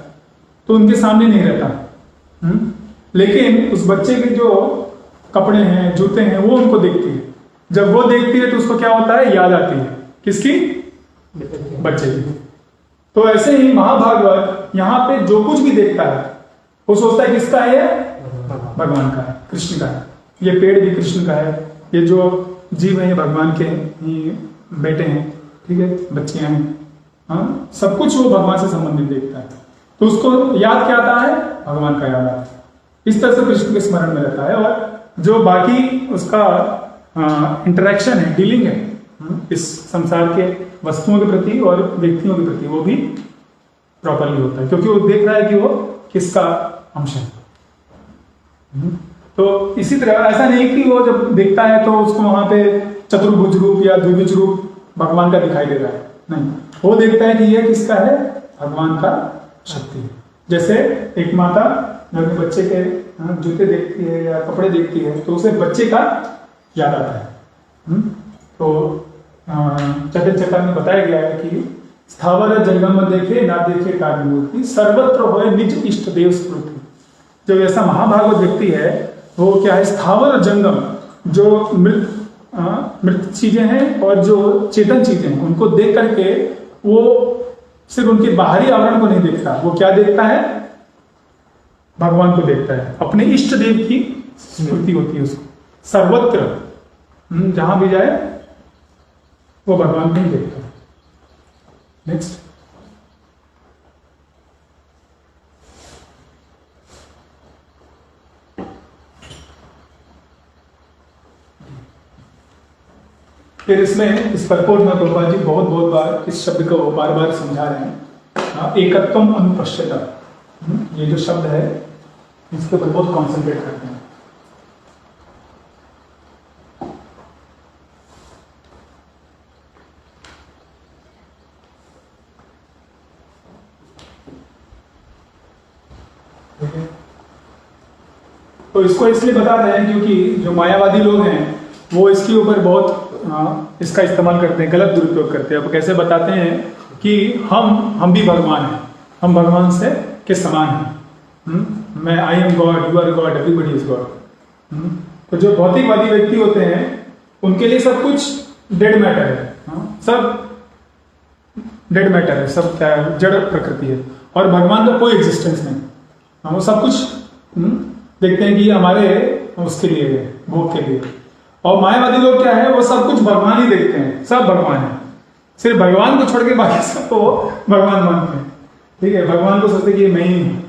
तो उनके सामने नहीं रहता, लेकिन उस बच्चे के जो कपड़े हैं, जूते हैं, वो उनको देखती है। जब वो देखती है तो उसको क्या होता है, याद आती है, किसकी, बच्चे की। तो ऐसे ही महाभागवत यहाँ पे जो कुछ भी देखता है वो सोचता है किसका है, भगवान का है, कृष्ण का है। ये पेड़ भी कृष्ण का है, ये जो जीव है ये भगवान के ही बेटे हैं, ठीक है, बच्चियां हैं, सब कुछ वो भगवान से संबंधित देखता है। तो उसको याद क्या आता है, भगवान का याद आता है। इस तरह से कृष्ण के स्मरण में रहता है, और जो बाकी उसका इंटरेक्शन है, डीलिंग है इस संसार के वस्तुओं के प्रति और व्यक्तियों के प्रति, वो भी प्रॉपरली होता है, क्योंकि वो देख रहा है कि वो किसका अंश है। तो इसी तरह ऐसा नहीं कि वो जब देखता है तो उसको वहां पे चतुर्भुज रूप या द्विभुज रूप भगवान का दिखाई दे रहा है, नहीं, वो देखता है कि ये किसका है, भगवान का शक्ति है। जैसे एक माता जब अपने बच्चे के जूते देखती है या कपड़े देखती है तो उसे बच्चे का याद आता है। तो चतुर्चक्र में बताया गया है कि स्थावर जंगम देखे ना देखे कार्य मूर्ति, सर्वत्र होए निज इष्ट देव स्मृति। जो ऐसा महाभागवत व्यक्ति है वो क्या है, स्थावर और जंगम, जो मृत चीजें हैं और जो चेतन चीजें हैं, उनको देख करके वो सिर्फ उनके बाहरी आवरण को नहीं देखता, वो क्या देखता है, भगवान को देखता है। अपने इष्ट देव की स्मृति होती है उसको, सर्वत्र जहां भी जाए वो भगवान को ही देखता है। नेक्स्ट। फिर इसमें इस परपोर्ट में प्रभुपाद जी बहुत बहुत बार इस शब्द को बार बार समझा रहे हैं, एकत्वम अनुपश्यता। ये जो शब्द है इसके ऊपर बहुत कॉन्सेंट्रेट करते हैं। तो इसको इसलिए बता रहे हैं क्योंकि जो मायावादी लोग हैं वो इसके ऊपर बहुत इसका इस्तेमाल करते हैं, गलत दुरुपयोग करते हैं। अब कैसे बताते हैं कि हम भी भगवान हैं, हम भगवान से के समान हैं। मैं I am God, you are God, everybody is God. तो जो भौतिकवादी व्यक्ति होते हैं उनके लिए सब कुछ डेड मैटर है, सब डेड मैटर है, सब क्या है, जड़ प्रकृति है, और भगवान का कोई एग्जिस्टेंस नहीं। वो सब कुछ देखते हैं कि हमारे उसके लिए है, भोग के लिए। और मायावादी लोग क्या है, वो सब कुछ भगवान ही देखते हैं, सब भगवान है, सिर्फ भगवान को छोड़ के बाकी सबको भगवान मानते हैं। ठीक है, भगवान को सोचते कि मैं ही हूँ।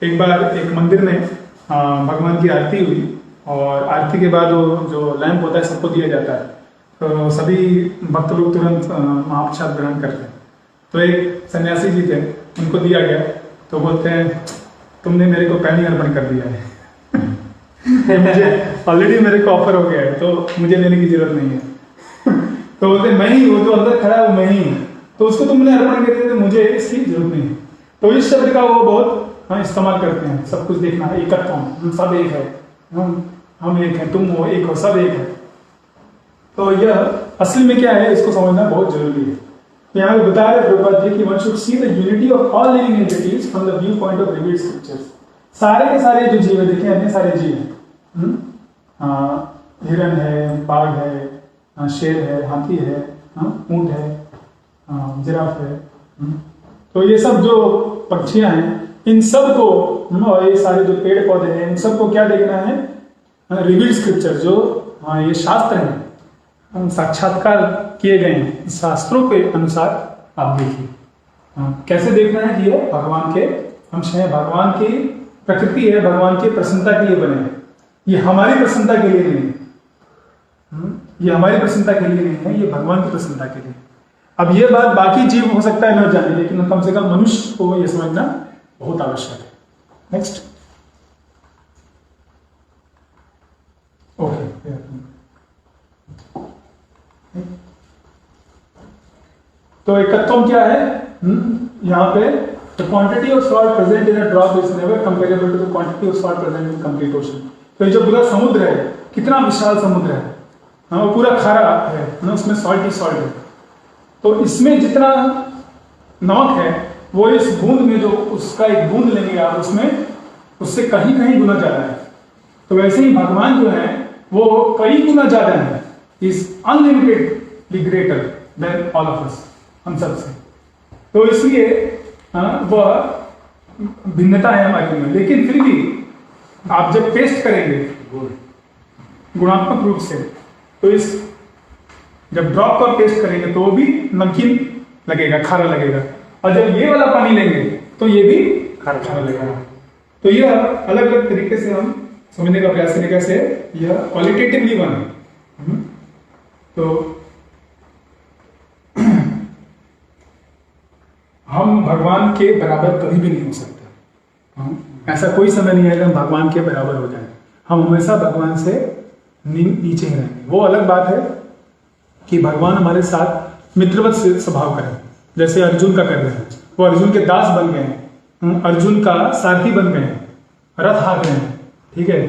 एक बार एक मंदिर में भगवान की आरती हुई, और आरती के बाद वो जो लैंप होता है सबको दिया जाता है, तो सभी भक्त लोग तुरंत महाप्रसाद ग्रहण करते हैं। तो एक सन्यासी जी थे, उनको दिया गया, तो बोलते हैं तुमने मेरे को पहले अर्पण कर दिया है मुझे ऑलरेडी मेरे को ऑफर हो गया है, तो मुझे लेने की जरूरत नहीं है तो बोलते मैं ही हूँ, जो अंदर खड़ा है वो मैं ही हूँ, तो उसको तुमने अर्पण कर दिया तो मुझे इसकी जरूरत नहीं है। तो इस शब्द का वो बहुत इस्तेमाल करते हैं, सब कुछ देखना है, एकत्व, हम सब एक है, हम एक हैं, तुम हो एक हो, सब एक है। तो यह असली में क्या है इसको समझना बहुत जरूरी है। तो यहाँ पे बता रहे प्रभुपाद जी कि one should see the unity of all living entities from the view point of revealed scriptures. सारे के सारे जो जीव देखें, अन्य सारे जीव हैं, हिरन है, बाघ है, शेर है, हाथी है, ऊंट है, जिराफ है, तो ये सब जो पक्षियां हैं, इन सब को, और ये सारे जो पेड़ पौधे हैं, इन सब को क्या देखना है, रिवील्ड स्क्रिप्चर, जो ये शास्त्र हैं, साक्षात्कार किए गए हैं, शास्त्रों के अनुसार आप देखिए। कैसे देखना है कि ये भगवान के अंश हैं, भगवान की प्रकृति है, भगवान की प्रसन्नता के लिए बने हैं। ये हमारी प्रसन्नता के लिए नहीं है, ये हमारी प्रसन्नता के लिए नहीं है, ये भगवान की प्रसन्नता के लिए। अब ये बात बाकी जीव हो सकता है न जाने, लेकिन कम से कम मनुष्य को यह समझना बहुत आवश्यक है। नेक्स्ट, ओके, तो एकत्वम क्या है यहाँ पे, the quantity of salt present in a drop is never comparable to the quantity of salt present in complete ocean। तो ये जो पूरा समुद्र है, कितना विशाल समुद्र है, वो पूरा खारा है ना, उसमें सॉल्ट ही सॉल्ट है। तो इसमें जितना नमक है वो इस बूंद में, जो उसका एक बूंद लेंगे आप, उसमें उससे कहीं कहीं गुना ज्यादा है। तो वैसे ही भगवान जो है वो कई गुना ज्यादा है, is unlimitedly greater than all of us, हम सब से। तो इसलिए वह भिन्नता है हमारे में, लेकिन फिर भी आप जब टेस्ट करेंगे गुणात्मक रूप से, तो इस जब ड्रॉप का टेस्ट करेंगे तो वो भी नमकीन लगेगा, खारा लगेगा, और जब ये वाला पानी लेंगे तो ये भी खारा लगेगा। तो यह अलग अलग तरीके से हम समझने का प्रयास करें, कैसे यह क्वालिटेटिवली वन है। तो हम भगवान के बराबर कभी भी नहीं हो सकते, ऐसा कोई समय नहीं है कि हम भगवान के बराबर हो जाएं। हम हमेशा भगवान से नीचे ही रहेंगे। वो अलग बात है कि भगवान हमारे साथ मित्रवत से स्वभाव करें, जैसे अर्जुन का कर रहे हैं, वो अर्जुन के दास बन गए हैं, अर्जुन का सारथी बन गए हैं, रथ हाँक रहे हैं, ठीक है।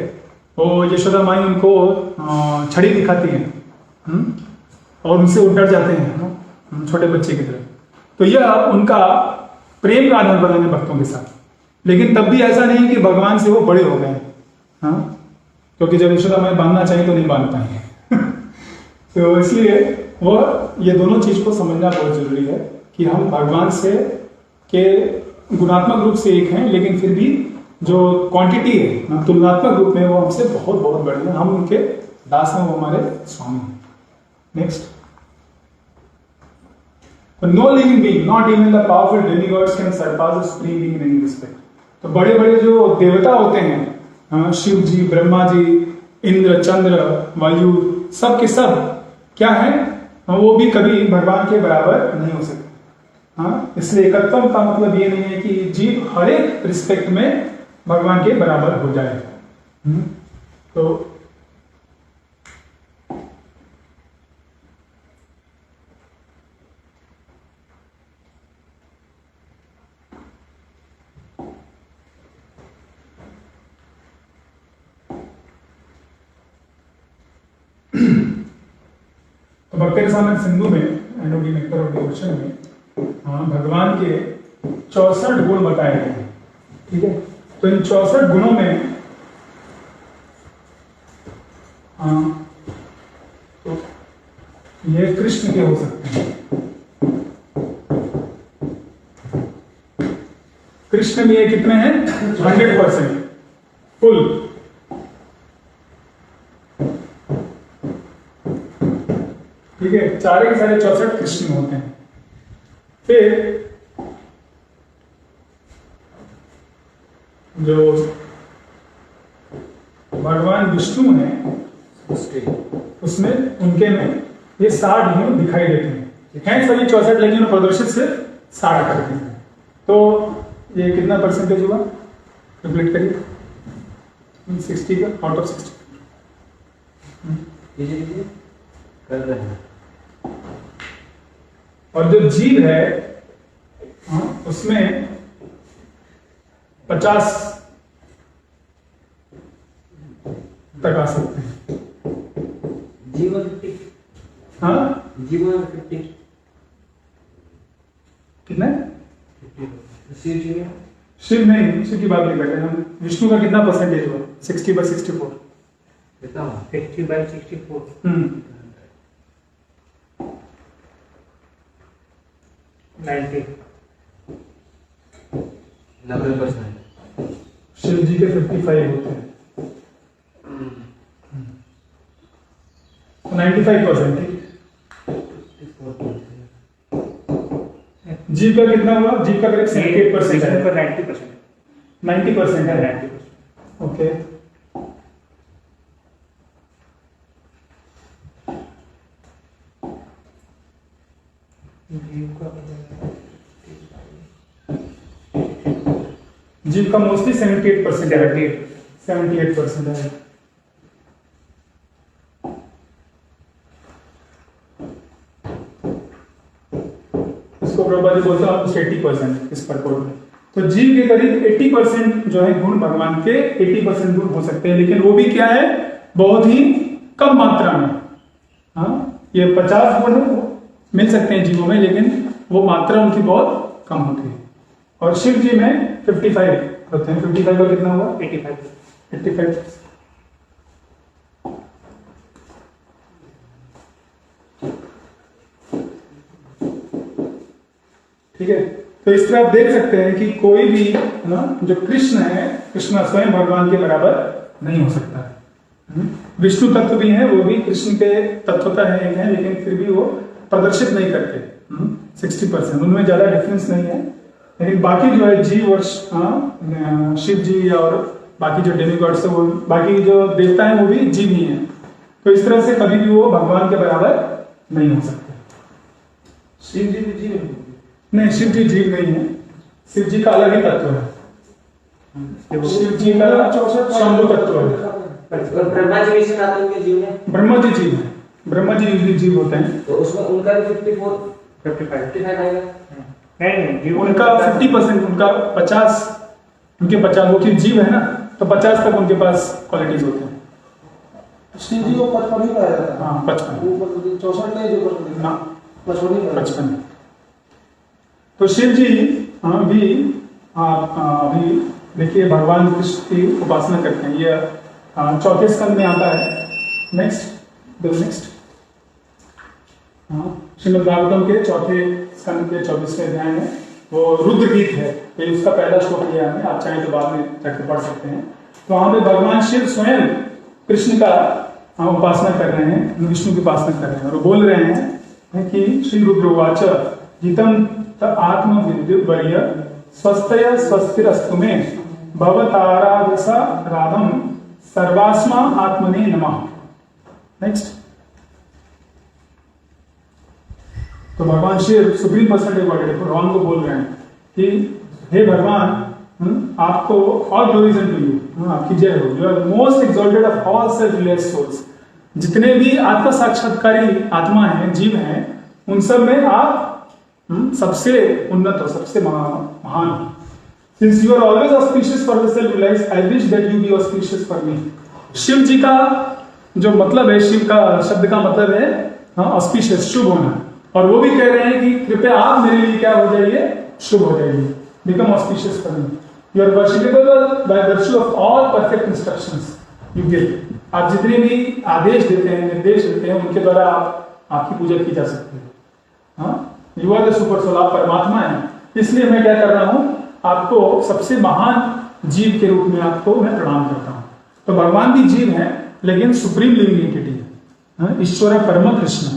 वो यशोदा माई उनको छड़ी दिखाती हैं और उनसे वो डर जाते हैं छोटे बच्चे की तरह। तो यह उनका प्रेम का आधार बनाने भक्तों के साथ, लेकिन तब भी ऐसा नहीं कि भगवान से वो बड़े हो गए, क्योंकि जब यशोदा माई बांधना चाहिए तो नहीं बांध पाएंगे तो इसलिए वो ये दोनों चीज को समझना बहुत जरूरी है कि हम भगवान से के गुणात्मक रूप से एक हैं, लेकिन फिर भी जो क्वांटिटी है तुलनात्मक रूप में वो हमसे बहुत बहुत बड़े हैं। हम उनके दास हैं, वो हमारे स्वामी हैं। Next, no living being, not even the powerful demigods can surpass the supreme being in any respect. तो बड़े बड़े जो देवता होते हैं, शिव जी, ब्रह्मा जी, इंद्र, चंद्र, वायु, सब के सब क्या है, वो भी कभी भगवान के बराबर नहीं हो सकता। हाँ, इसलिए एकत्वम का मतलब ये नहीं है कि जीव हर एक रिस्पेक्ट में भगवान के बराबर हो जाए। तो भक्ति रसायन सिंधु में एंडोडी नेक्टर ऑफ डिवोशन में भगवान के 64 गुण बताए गए हैं। ठीक है, तो इन 64 गुणों में तो ये कृष्ण के हो सकते हैं। कृष्ण में ये कितने हैं? 100% फुल। ठीक है, सारे के सारे 64 कृष्ण होते हैं। फिर जो भगवान विष्णु है उसमें उनके में ये 60 गुण दिखाई देते हैं सभी 64, लेकिन प्रदर्शित से 60 करते हैं। तो ये कितना परसेंटेज हुआ? कैलकुलेट करिए। 60 का आउट ऑफ 60 कर रहे हैं। और जो जीव है उसमें 50 तक आ सकते हैं। जीवन 50। हाँ, जीवन 50 कितना? शिव जी में शिव नहीं, शिव की बात नहीं कर रहे हम। विष्णु का कितना परसेंटेज हुआ? 60/64। कितना हुआ? 60/64। 90%। शिव जी के 55 होते हैं। 95%। जीव का कितना हुआ? जीव का करीब 78% है। 90% है। ओके, जीव का मोस्टली 78% है। 78% है। इसको प्रभुपाद जी बोलते हैं ऑलमोस्ट 80% इस पर्पल में। तो जीव के करीब 80% जो है गुण भगवान के 80% गुण हो सकते हैं, लेकिन वो भी क्या है? बहुत ही कम मात्रा में। हाँ, ये 50 गुण मिल सकते हैं जीवों में, लेकिन वो मात्रा उनकी बहुत कम होती है। और शिव जी में 55 होते हैं। 55 का कितना हुआ? 85। ठीक है, तो इस तरह आप देख सकते हैं कि कोई भी ना जो कृष्ण है, कृष्ण स्वयं भगवान के बराबर नहीं हो सकता है। विष्णु तत्व भी है, वो भी कृष्ण के तत्वता है, लेकिन फिर भी वो प्रदर्शित नहीं करते। 60% उनमें ज्यादा डिफरेंस नहीं है। लेकिन बाकी जो है जीव और शिव जी और बाकी जो डेमिगॉड्स है, वो बाकी जो देवता है वो भी जीव ही है। तो इस तरह से कभी भी वो भगवान के बराबर नहीं हो सकते। शिव जी भी जीव नहीं, शिव जी जीव नहीं है। शिव जी का अलग ही तत्व है। शिव जी का शंभु तत्व है। ब्रह्मा जी भी आते हैं जीव में। ब्रह्मा जी जीव है। ब्रह्मा जी यूजली जीव होते हैं। तो उसमें उनका भी 55 आएगा। नहीं, उनका 50%, उनका 50, उनके 50, वो जीव है ना, तो 50 तक उनके पास क्वालिटीज होते हैं। शिव जी को 55 ही पाया जाता है। हाँ, 55। 64 नहीं, जो 55 ही। तो शिव जी भी अभी देखिए भगवान कृष्ण की उपासना करते हैं। ये 4थे स्कंद में आता है। नेक्स्ट श्रीमद् भागवतम के 4थे स्कंद के 24वें अध्याय में वो रुद्र गीत है। ये उसका पहला श्लोक लिया है, आप चाहें तो बाद में जाकर पढ़ सकते हैं। तो वहां पे भगवान शिव स्वयं कृष्ण का उपासना कर रहे हैं, विष्णु की उपासना कर रहे हैं, और बोल रहे हैं कि श्री रुद्रवाच जितम आत्म विद्युवर्य स्वस्थय स्वस्तिरस्तु में भवताराधसा राधम सर्वास्मा आत्मने नमः। नेक्स्ट, तो भगवान Shiva supreme personality of Godhead भगवान को बोल रहे हैं कि हे भगवान, आपको ऑल ग्लोरीज टू यू, आपकी जय हो। You are most exalted of all self realised souls. जितने भी आत्म साक्षात्कारी आत्मा हैं, जीव हैं, उन सब में आप सबसे उन्नत हो, सबसे महान हो। Since you are always auspicious for the self-realized, I wish that you be auspicious for me. Shiv जी का जो मतलब है, शिव का शब्द का मतलब है ऑस्पिशियस, शुभ होना। और वो भी कह रहे हैं कि कृपया आप मेरे लिए क्या हो जाइए, शुभ हो जाइए। Become auspicious for me. You are worshipable by virtue of all perfect instructions you give. आप जितने भी आदेश देते हैं, निर्देश देते हैं, उनके द्वारा आपकी पूजा की जा सकती है। हाँ, you are the super soul, आप परमात्मा हैं। इसलिए मैं क्या कर रहा हूं, आपको सबसे महान जीव के रूप में आपको मैं प्रणाम करता हूं। तो भगवान भी जीव है, लेकिन सुप्रीम लिविंग एंटिटी है, ईश्वर है, परम कृष्ण।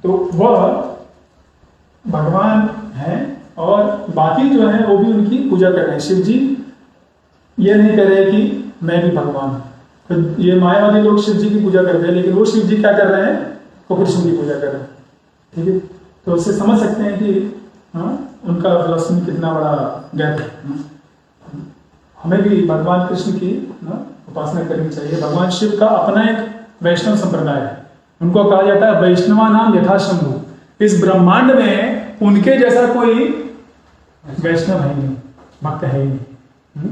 तो वह भगवान है और बाकी जो है वो भी उनकी पूजा कर रहे हैं। शिव जी ये नहीं कह रहे कि मैं भी भगवान हूं। तो ये मायावादी लोग शिव जी की पूजा करते हैं, लेकिन वो शिव जी क्या कर रहे हैं, वो कृष्ण की पूजा कर रहे हैं। ठीक है, तो उससे समझ सकते हैं कि उनका फिलॉसफी में कितना बड़ा गैप है। हमें भी भगवान कृष्ण की उपासना करनी चाहिए। भगवान शिव का अपना एक वैष्णव संप्रदाय है, उनको कहा जाता है वैष्णवा नाम यथाशंभु। इस ब्रह्मांड में उनके जैसा कोई वैष्णव है नहीं, भक्त है ही नहीं।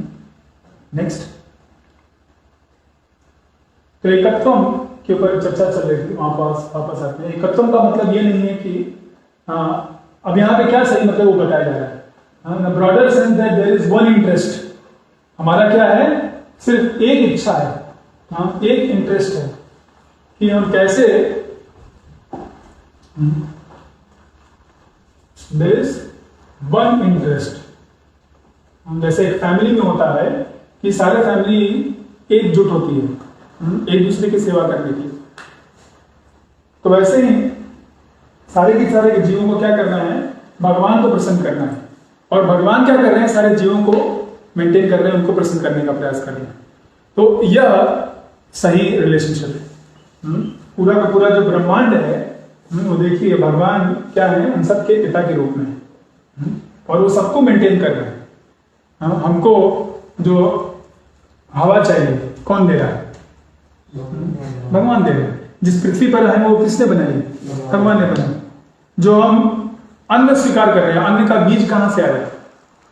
नेक्स्ट, तो एकत्वम के ऊपर चर्चा चल रही थी, वापस आते हैं। एकत्वम का मतलब ये नहीं है कि अब यहाँ पे क्या सही मतलब वो बताया जा रहा है। Broader sense that there is one interest. हमारा क्या है, सिर्फ एक इच्छा है, एक इंटरेस्ट है कि हम कैसे, देयर इज वन इंटरेस्ट। जैसे एक फैमिली में होता है कि सारे फैमिली एकजुट होती है एक दूसरे की सेवा करने की, तो वैसे ही सारे के सारे जीवों को क्या करना है, भगवान को प्रसन्न करना है। और भगवान क्या कर रहे हैं, सारे जीवों को मेंटेन कर रहे हैं, उनको प्रसन्न करने का प्रयास कर रहे हैं। तो यह सही रिलेशनशिप है। पूरा का पूरा जो ब्रह्मांड है वो देखिए, भगवान क्या है, हम सबके पिता के रूप में है और वो सबको मेंटेन कर रहे हैं। हमको जो हवा चाहिए कौन दे रहा है, भगवान दे रहे हैं। जिस पृथ्वी पर है वो किसने बनाई, भगवान ने बनाई। जो हम अन्न स्वीकार कर रहे हैं, अन्न का बीज कहां से आया,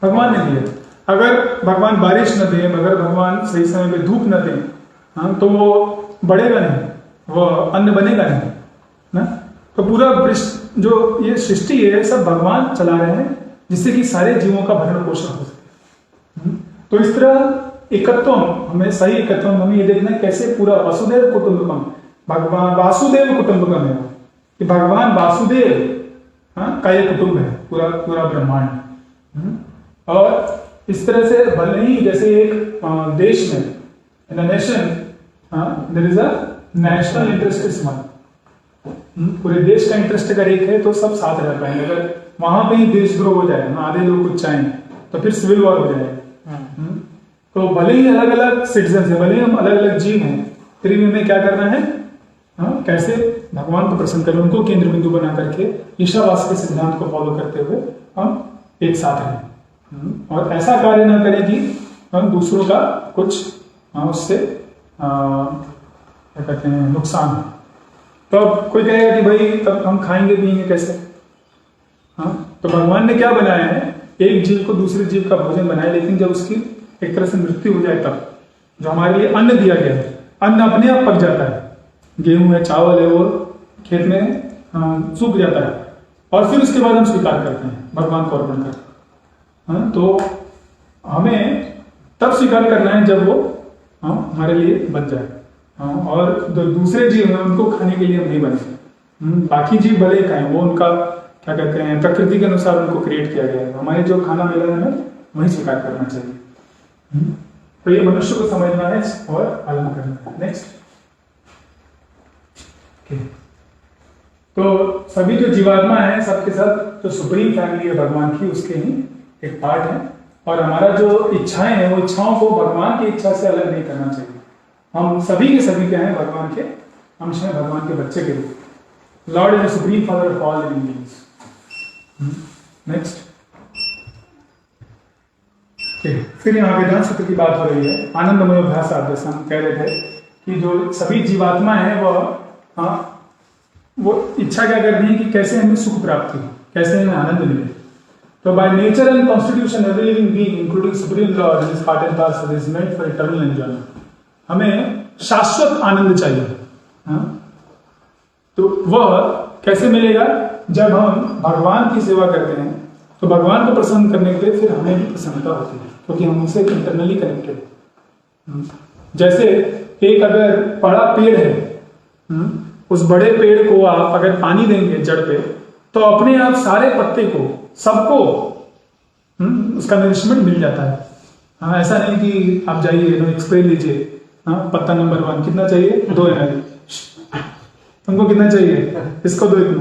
भगवान ने दिया। अगर भगवान बारिश न दे, अगर भगवान सही समय पे धूप न दे, तो वो बढ़ेगा नहीं, वो अन्न बनेगा नहीं ना। तो पूरा जो ये सृष्टि है सब भगवान चला रहे हैं, जिससे कि सारे जीवों का भरण पोषण हो सके। तो इस तरह एकत्व, हमें सही एकत्व हमें ये देखना है कैसे पूरा वसुदेव कुटुंबकम, भगवान वासुदेव कुटुंबकम है कि भगवान वासुदेव का ये कुटुंब है, पूरा पूरा ब्रह्मांड। और इस तरह से भले ही जैसे एक देश में, in a nation there is a national interest is one, पूरे देश का इंटरेस्ट अगर एक है तो सब साथ रह पाएंगे। अगर वहां पे ही देशद्रोह हो जाए, आधे लोग कुछ चाहें, तो फिर सिविल वॉर हो जाए। तो भले ही अलग अलग सिटीजन है, भले ही हम अलग अलग जीव हैं, फिर भी हमें क्या करना है, कैसे भगवान को प्रसन्न करें, उनको केंद्र बिंदु बना करके ईशावास के सिद्धांत को फॉलो करते हुए हम एक साथ रहें और ऐसा कार्य ना करें कि हम दूसरों का कुछ उससे क्या कहते हैं, नुकसान हो। तो अब कोई कहेगा कि भाई तब हम खाएंगे पिएंगे कैसे। तो भगवान ने क्या बनाया है, एक जीव को दूसरे जीव का भोजन बनाया, लेकिन जब उसकी एक तरह से मृत्यु हो जाए तब जो हमारे लिए अन्न दिया गया है, अन्न अपने आप पक जाता है, गेहूं है, चावल है, वो खेत में सूख जाता है और फिर उसके बाद हम स्वीकार करते हैं, भगवान को अर्पण करते हैं। तो हमें तब स्वीकार करना है जब वो हमारे लिए बच जाए, और जो दूसरे जीव हैं उनको खाने के लिए हम नहीं बने। बाकी जीव भले खाएं, वो उनका क्या कहते हैं, प्रकृति के अनुसार उनको क्रिएट किया गया है। हमारे जो खाना मिला है हमें वही स्वीकार करना चाहिए। तो ये मनुष्य को समझना है और पालन करना है। नेक्स्ट, तो सभी जो जीवात्मा है सबके सब जो सुप्रीम फैमिली है भगवान की, उसके ही एक पार्ट है। और हमारा जो इच्छाएं हैं, वो इच्छाओं को भगवान की इच्छा से अलग नहीं करना चाहिए। हम सभी के सभी क्या हैं, भगवान के अंश हैं, भगवान के बच्चे के रूप। Lord is the supreme father of all living beings. Next, फिर यहाँ वेदांत सूत्र की बात हो रही है। आनंदमय अभ्यास, जैसे हम कह रहे थे कि जो सभी जीवात्मा है वो इच्छा क्या कर रही है कि कैसे हमें सुख प्राप्त हो, कैसे हमें आनंद मिले। तो by nature and constitution every living being including supreme Lord and his part and parcel is meant for eternal enjoyment. हमें शाश्वत आनंद चाहिए। तो वह कैसे मिलेगा? जब हम भगवान की सेवा करते हैं तो भगवान को प्रसन्न करने के लिए फिर हमें भी प्रसन्नता होती है, क्योंकि हम उनसे इंटरनली कनेक्टेड। जैसे एक अगर बड़ा पेड़ है, उस बड़े पेड़ को आप अगर पानी देंगे जड़ पे, तो अपने आप सारे पत्ते को, सबको उसका नरिशमेंट मिल जाता है। हाँ, ऐसा नहीं कि आप जाइए एक स्प्रे लीजिए, पत्ता नंबर 1 कितना चाहिए? 2 ml। तुमको कितना चाहिए? इसको 2 ml।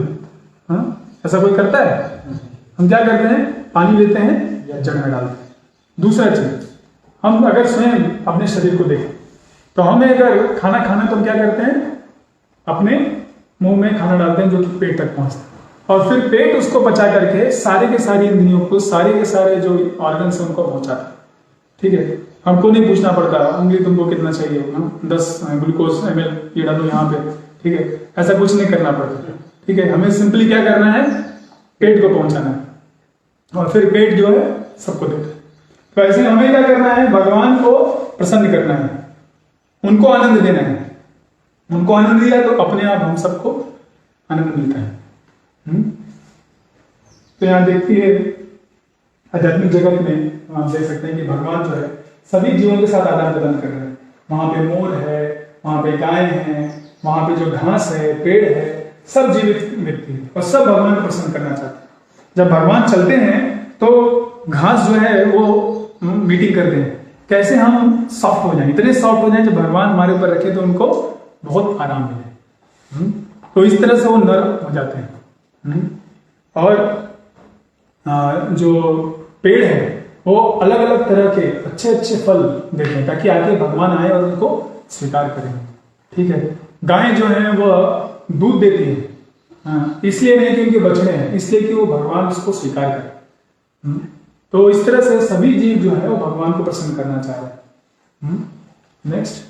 ऐसा कोई करता है? हम क्या करते हैं? पानी लेते हैं, जड़ में डालते हैं। दूसरा चीज, हम अगर स्वयं अपने शरीर को देखें तो हमें अगर खाना खाना तो हम क्या करते हैं? अपने मुंह में खाना डालते हैं जो कि पेट तक पहुंचता है, और फिर पेट उसको पचा करके सारे के सारे इंद्रियों को, सारे के सारे जो ऑर्गन्स हैं उनको पहुंचाता है। ठीक है, हमको नहीं पूछना पड़ता उंगली तुमको कितना चाहिए, 10 ग्लूकोज ml ये डालो यहाँ पे। ठीक है, ऐसा कुछ नहीं करना पड़ता। ठीक है, हमें सिंपली क्या करना है? पेट को पहुंचाना है, और फिर पेट जो है सबको देता है। तो ऐसे हमें क्या करना है? भगवान को प्रसन्न करना है, उनको आनंद देना है। उनको आनंद दिया तो अपने आप हम सबको आनंद मिलता है। तो यहां देखिए आध्यात्मिक जगत में आप देख सकते हैं कि भगवान जो है सभी जीवों के साथ आदान प्रदान कर रहे हैं। वहां पे मोर है, वहां पे गाय है, वहां पे जो घास है, पेड़ है, सब जीवित व्यक्ति है और सब भगवान को प्रसन्न करना चाहते हैं। जब भगवान चलते हैं तो घास जो है वो मीटिंग करते हैं, कैसे हम सॉफ्ट हो जाएं, इतने सॉफ्ट हो जाएं जब भगवान हमारे ऊपर रखे तो उनको बहुत आराम मिले। तो इस तरह से वो नरम हो जाते हैं। और जो पेड़ है वो अलग अलग तरह के अच्छे अच्छे फल देते हैं ताकि आके भगवान आए और उनको स्वीकार करें। ठीक है, गाय जो है वो दूध देती है, इसलिए नहीं कि उनके बछड़े हैं, इसलिए कि वो भगवान उसको स्वीकार करें। तो इस तरह से सभी जीव जो है वो भगवान को प्रसन्न करना चाह रहे हैं। नेक्स्ट,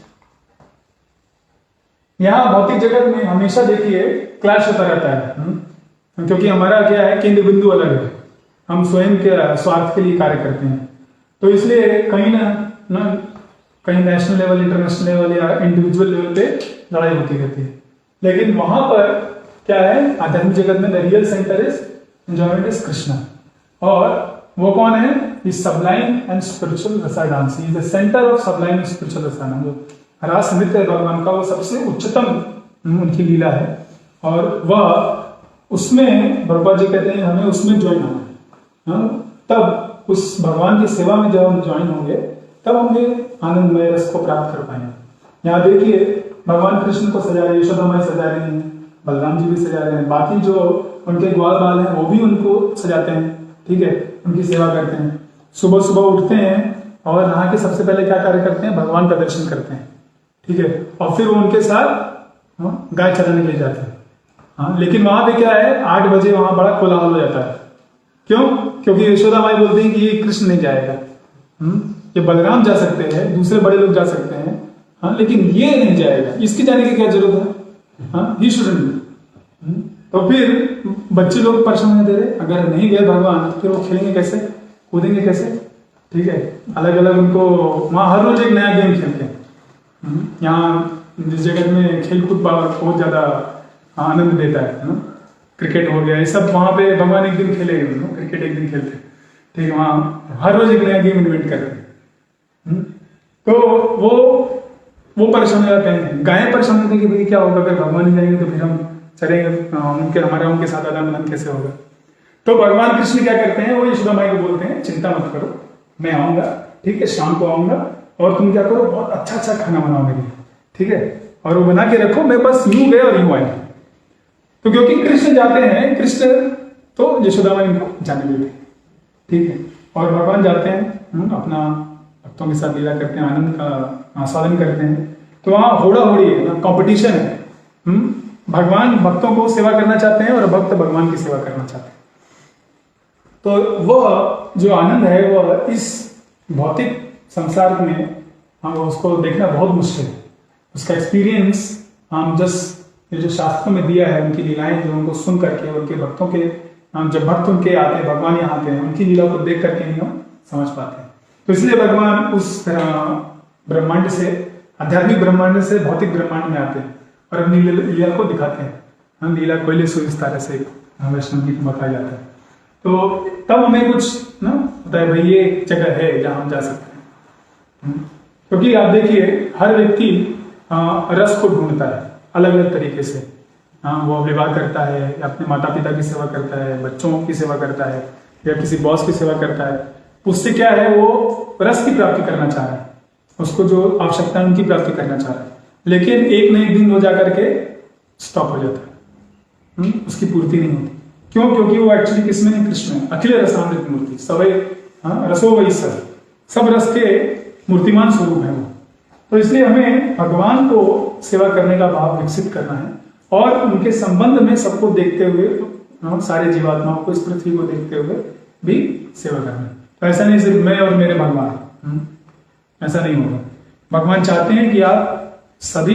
यहाँ भौतिक जगत में हमेशा देखिए क्लैश होता रहता है, क्योंकि हमारा क्या है, केंद्र बिंदु अलग है। हम स्वयं के स्वार्थ के लिए कार्य करते हैं, तो इसलिए कहीं ना कहीं नेशनल लेवल, इंटरनेशनल लेवल या इंडिविजुअल लेवल पे लड़ाई होती रहती है। लेकिन वहां पर क्या है, आध्यात्मिक जगत में the real centre is enjoyment is Krishna, और वो कौन है? इज सबलाइन एंड स्पिरिचुअल रसा dance, is the centre of सबलाइन and spiritual रसा डांस। जो रास नृत्य है भगवान का, वो सबसे उच्चतम उनकी लीला है, और वह उसमें प्रभुपाद जी कहते हैं हमें उसमें ज्वाइन होना है। तब उस भगवान की सेवा में जब हम ज्वाइन होंगे तब हमें आनंदमय रस को प्राप्त कर पाएंगे। यहाँ देखिए भगवान कृष्ण को सजा रहे, यशोदा माई सजा रही हैं, बलराम जी भी सजा रहे हैं, बाकी जो उनके ग्वाल बाल हैं वो भी उनको सजाते हैं। ठीक है, उनकी सेवा करते हैं। सुबह सुबह उठते हैं और नहा के सबसे पहले क्या कार्य करते हैं? भगवान का दर्शन करते हैं। ठीक है, और फिर वो उनके साथ गाय चराने के लिए जाते हैं। हाँ, लेकिन वहां पे क्या है, 8 बजे वहां बड़ा कोलाहल हो जाता है। क्यों? क्योंकि यशोदा माई बोलते हैं कि ये कृष्ण नहीं जाएगा, ये बलराम जा सकते हैं, दूसरे बड़े लोग जा सकते हैं, हाँ, लेकिन ये नहीं जाएगा, इसके जाने की क्या जरूरत है? हाँ, ही शुडंट। तो फिर बच्चे लोग परेशान नहीं दे रहे, अगर नहीं गए भगवान तो फिर वो खेलेंगे कैसे, कूदेंगे कैसे? ठीक है, अलग अलग उनको वहां हर रोज एक नया गेम खेलते हैं। यहाँ जिस जगत में खेलकूद बहुत ज्यादा आनंद देता है ना, क्रिकेट हो गया, ये सब वहां पे भगवान एक दिन खेले, क्रिकेट एक दिन खेलते हैं। ठीक है, वहां हर रोज एक नया गेम इन्वेंट करते हैं। तो वो परेशान हो जाते हैं, गायें परेशान होती है कि भाई क्या होगा अगर भगवान नहीं जाएंगे तो फिर हम चलेंगे, उनके साथ आदान प्रदान कैसे होगा? तो भगवान कृष्ण क्या करते हैं, वो यशोदा माई को बोलते हैं चिंता मत करो, मैं आऊंगा, ठीक है, शाम को आऊंगा, और तुम क्या करो, बहुत अच्छा अच्छा खाना बनाओ मेरे लिए, ठीक है, और वो बना के रखो, मैं बस यूं गए और यूं आए। तो क्योंकि कृष्ण जाते हैं, कृष्ण तो यशोदा माई उनको जाने देते, ठीक है, और भगवान जाते हैं अपना भक्तों के साथ लीला करते हैं, आनंद का आस्वादन करते हैं। तो वहां होड़ा होड़ी है ना, कॉम्पिटिशन है, भगवान भक्तों को सेवा करना चाहते हैं और भक्त भगवान की सेवा करना चाहते हैं। तो वह जो आनंद है वह इस भौतिक संसार में हम उसको देखना बहुत मुश्किल है। उसका एक्सपीरियंस हम जस्ट ये जो शास्त्रों में दिया है, उनकी लीलाएं जो उनको सुन करके, उनके भक्तों के जब भक्त उनके आते हैं, भगवान यहाँ आते हैं, उनकी लीला को देख करके ही हम समझ पाते हैं। तो इसलिए भगवान उस ब्रह्मांड से, आध्यात्मिक ब्रह्मांड से भौतिक ब्रह्मांड में आते हैं और अपनी लीला को दिखाते हैं। हम लीला कोयले सुविस्तार से वैष्णव गीत में बताया जाता है। तो तब हमें कुछ ना होता है, भाई ये एक जगह है जहाँ हम जा सकते हैं। क्योंकि आप देखिए हर व्यक्ति रस को ढूंढता है अलग अलग तरीके से। वो विवाह करता है, अपने माता पिता की सेवा करता है, बच्चों की सेवा करता है, या किसी बॉस की सेवा करता है। उससे क्या है, वो रस की प्राप्ति करना चाह रहा है, उसको जो आवश्यकता है उनकी प्राप्ति करना चाह रहा है। लेकिन एक न एक दिन वो जाकर के स्टॉप हो जाता है, उसकी पूर्ति नहीं होती। क्यों? क्योंकि वो एक्चुअली किसमें नहीं, कृष्ण में। अखिल रसामृत मूर्ति सवै रसो वही सब रस के मूर्तिमान स्वरूप है वो। तो इसलिए हमें भगवान को सेवा करने का भाव विकसित करना है और उनके संबंध में सबको देखते हुए, सारे जीवात्माओं को, इस पृथ्वी को देखते हुए भी सेवा करना है। तो ऐसा नहीं सिर्फ मैं और मेरे भगवान, ऐसा नहीं होगा। भगवान चाहते हैं कि आप सभी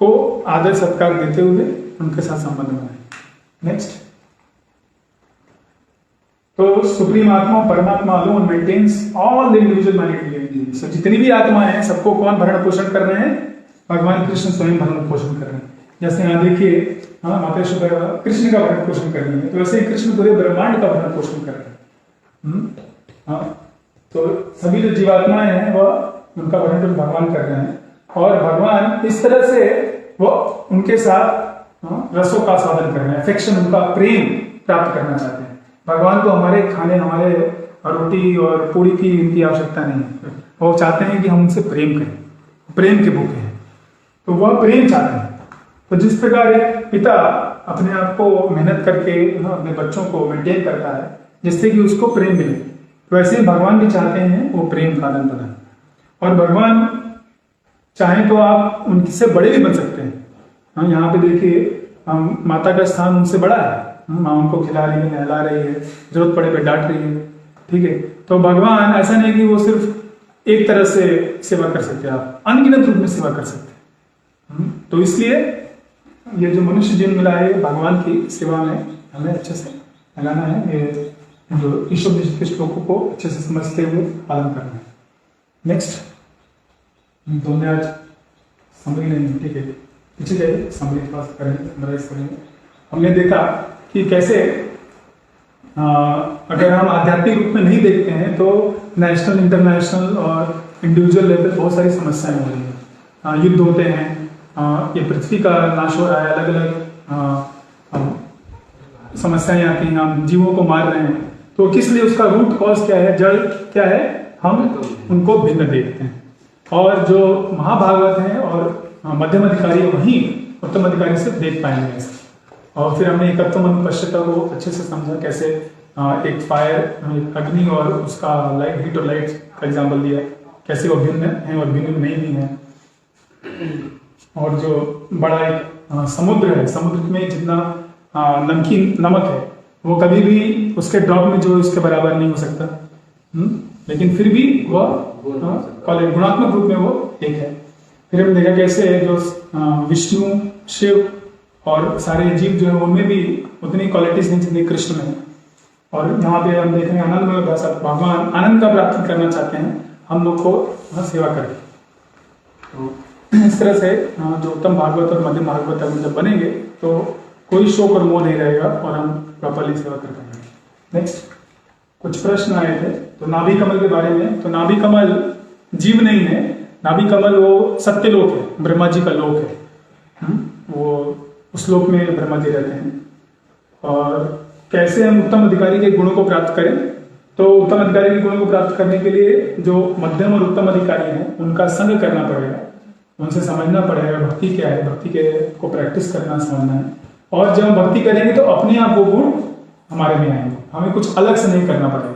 को आदर सत्कार देते हुए उनके साथ संबंध बनाए। नेक्स्ट, तो सुप्रीम आत्मा परमात्मा alone maintains all the individual humanity. So जितनी भी आत्माएं हैं सबको कौन भरण पोषण कर रहे हैं? भगवान कृष्ण स्वयं भरण पोषण कर रहे हैं। जैसे यहाँ देखिए, माता यशोदा कृष्ण का भरण पोषण कर रही है, तो वैसे ही कृष्ण पूरे ब्रह्मांड का भरण पोषण कर रहे हैं। तो सभी जो जीवात्माएं हैं वह उनका भरण पोषण भगवान कर रहे हैं और भगवान इस तरह से वो उनके साथ रसों का स्वादन कर रहे हैं, अफेक्शन, उनका प्रेम प्राप्त करना चाहते हैं। भगवान को हमारे खाने, हमारे रोटी और पूड़ी की इनकी आवश्यकता नहीं है। वो चाहते हैं कि हम उनसे प्रेम करें, प्रेम के भूखे हैं, तो वह प्रेम चाहते हैं। तो जिस प्रकार एक पिता अपने आप को मेहनत करके अपने बच्चों को मेंटेन करता है जिससे कि उसको प्रेम मिले, तो वैसे ही भगवान भी चाहते हैं वो प्रेम का आदान प्रदान। और भगवान चाहें तो आप उनसे बड़े भी बन सकते हैं। यहाँ पे देखिए माता का स्थान उनसे बड़ा है, माँ उनको खिला रही है, नहला रही है, जरूरत पड़े पे डांट रही है, ठीक है। तो भगवान ऐसा नहीं कि वो सिर्फ एक तरह से सेवा कर सकते हैं, आप अनगिनत रूप में सेवा कर सकते हैं। तो इसलिए ये जो मनुष्य जीवन मिला है भगवान की सेवा में हमें अच्छे से लगाना है। ये जो ईश्वर के श्लोकों को अच्छे से समझते हुए पालन करना है। नेक्स्ट, दोनों आज समरी नहीं, ठीक है, पीछे जाइए, समरी पास करेंगे, समराइज करेंगे। हमने देखा कि कैसे अगर हम आध्यात्मिक रूप में नहीं देखते हैं तो नेशनल, इंटरनेशनल और इंडिविजुअल लेवल बहुत सारी समस्याएं हो रही हैं। युद्ध होते हैं, ये पृथ्वी का नाश हो रहा है, अलग अलग समस्याएं आती हैं, हम जीवों को मार रहे हैं। तो किस लिए, उसका रूट कॉज क्या है, जड़ क्या है, हम उनको भिन्न देखते हैं। और जो महाभागवत हैं और मध्यम अधिकारी वहीं उत्तम अधिकारी से देख पाएंगे। और फिर हमने एकत्व मन पश्चिता को अच्छे से समझा, कैसे एक फायर, अग्नि और उसका लाइट, हीट और लाइट का एग्जाम्पल दिया, कैसे वो भिन्न है और भिन्न नहीं भी है। और जो बड़ा एक समुद्र है, समुद्र में जितना नमकीन नमक है वो कभी भी उसके ड्रॉप में जो इसके बराबर नहीं हो सकता, लेकिन फिर भी वह गुणात्मक रूप में वो एक है। फिर हमने देखा कैसे जो विष्णु, शिव और सारे जीव जो है उनमें भी उतनी क्वालिटीज नहीं जितनी कृष्ण में है। और यहाँ पे हम देख रहे हैं आनंद में भगवान आनंद का प्राप्ति करना चाहते हैं हम लोग को सेवा करके। तो इस तरह से जो उत्तम भागवत और मध्यम भागवत हम जब बनेंगे तो कोई शोक और मोह नहीं रहेगा और हम प्रॉपरली सेवा कर पाएंगे। नेक्स्ट, कुछ प्रश्न आए थे तो नाभि कमल के बारे में। तो नाभि कमल जीव नहीं है, नाभि कमल वो सत्य लोक है, ब्रह्मा जी का लोक है। वो उस लोक में ब्रह्मा जी रहते हैं। और कैसे हम उत्तम अधिकारी के गुणों को प्राप्त करें? तो उत्तम अधिकारी के गुणों को प्राप्त करने के लिए जो मध्यम और उत्तम अधिकारी हैं उनका संग करना पड़ेगा, उनसे समझना पड़ेगा भक्ति क्या है, भक्ति के को प्रैक्टिस करना, समझना है। और जब हम भक्ति करेंगे तो अपने आप वो गुण हमारे में आएंगे, हमें कुछ अलग से नहीं करना पड़ेगा।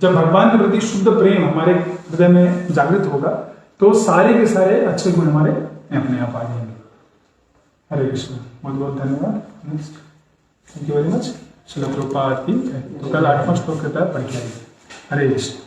जब भगवान के प्रति शुद्ध प्रेम हमारे हृदय में जागृत होगा तो सारे के सारे अच्छे गुण हमारे अपने आप आ जाएंगे। हरे कृष्ण, बहुत बहुत धन्यवाद। Next, thank you very much. Srila Prabhupada की जय। तो कल 8वां श्लोक कृपया पढ़ के आइए। हरे कृष्ण।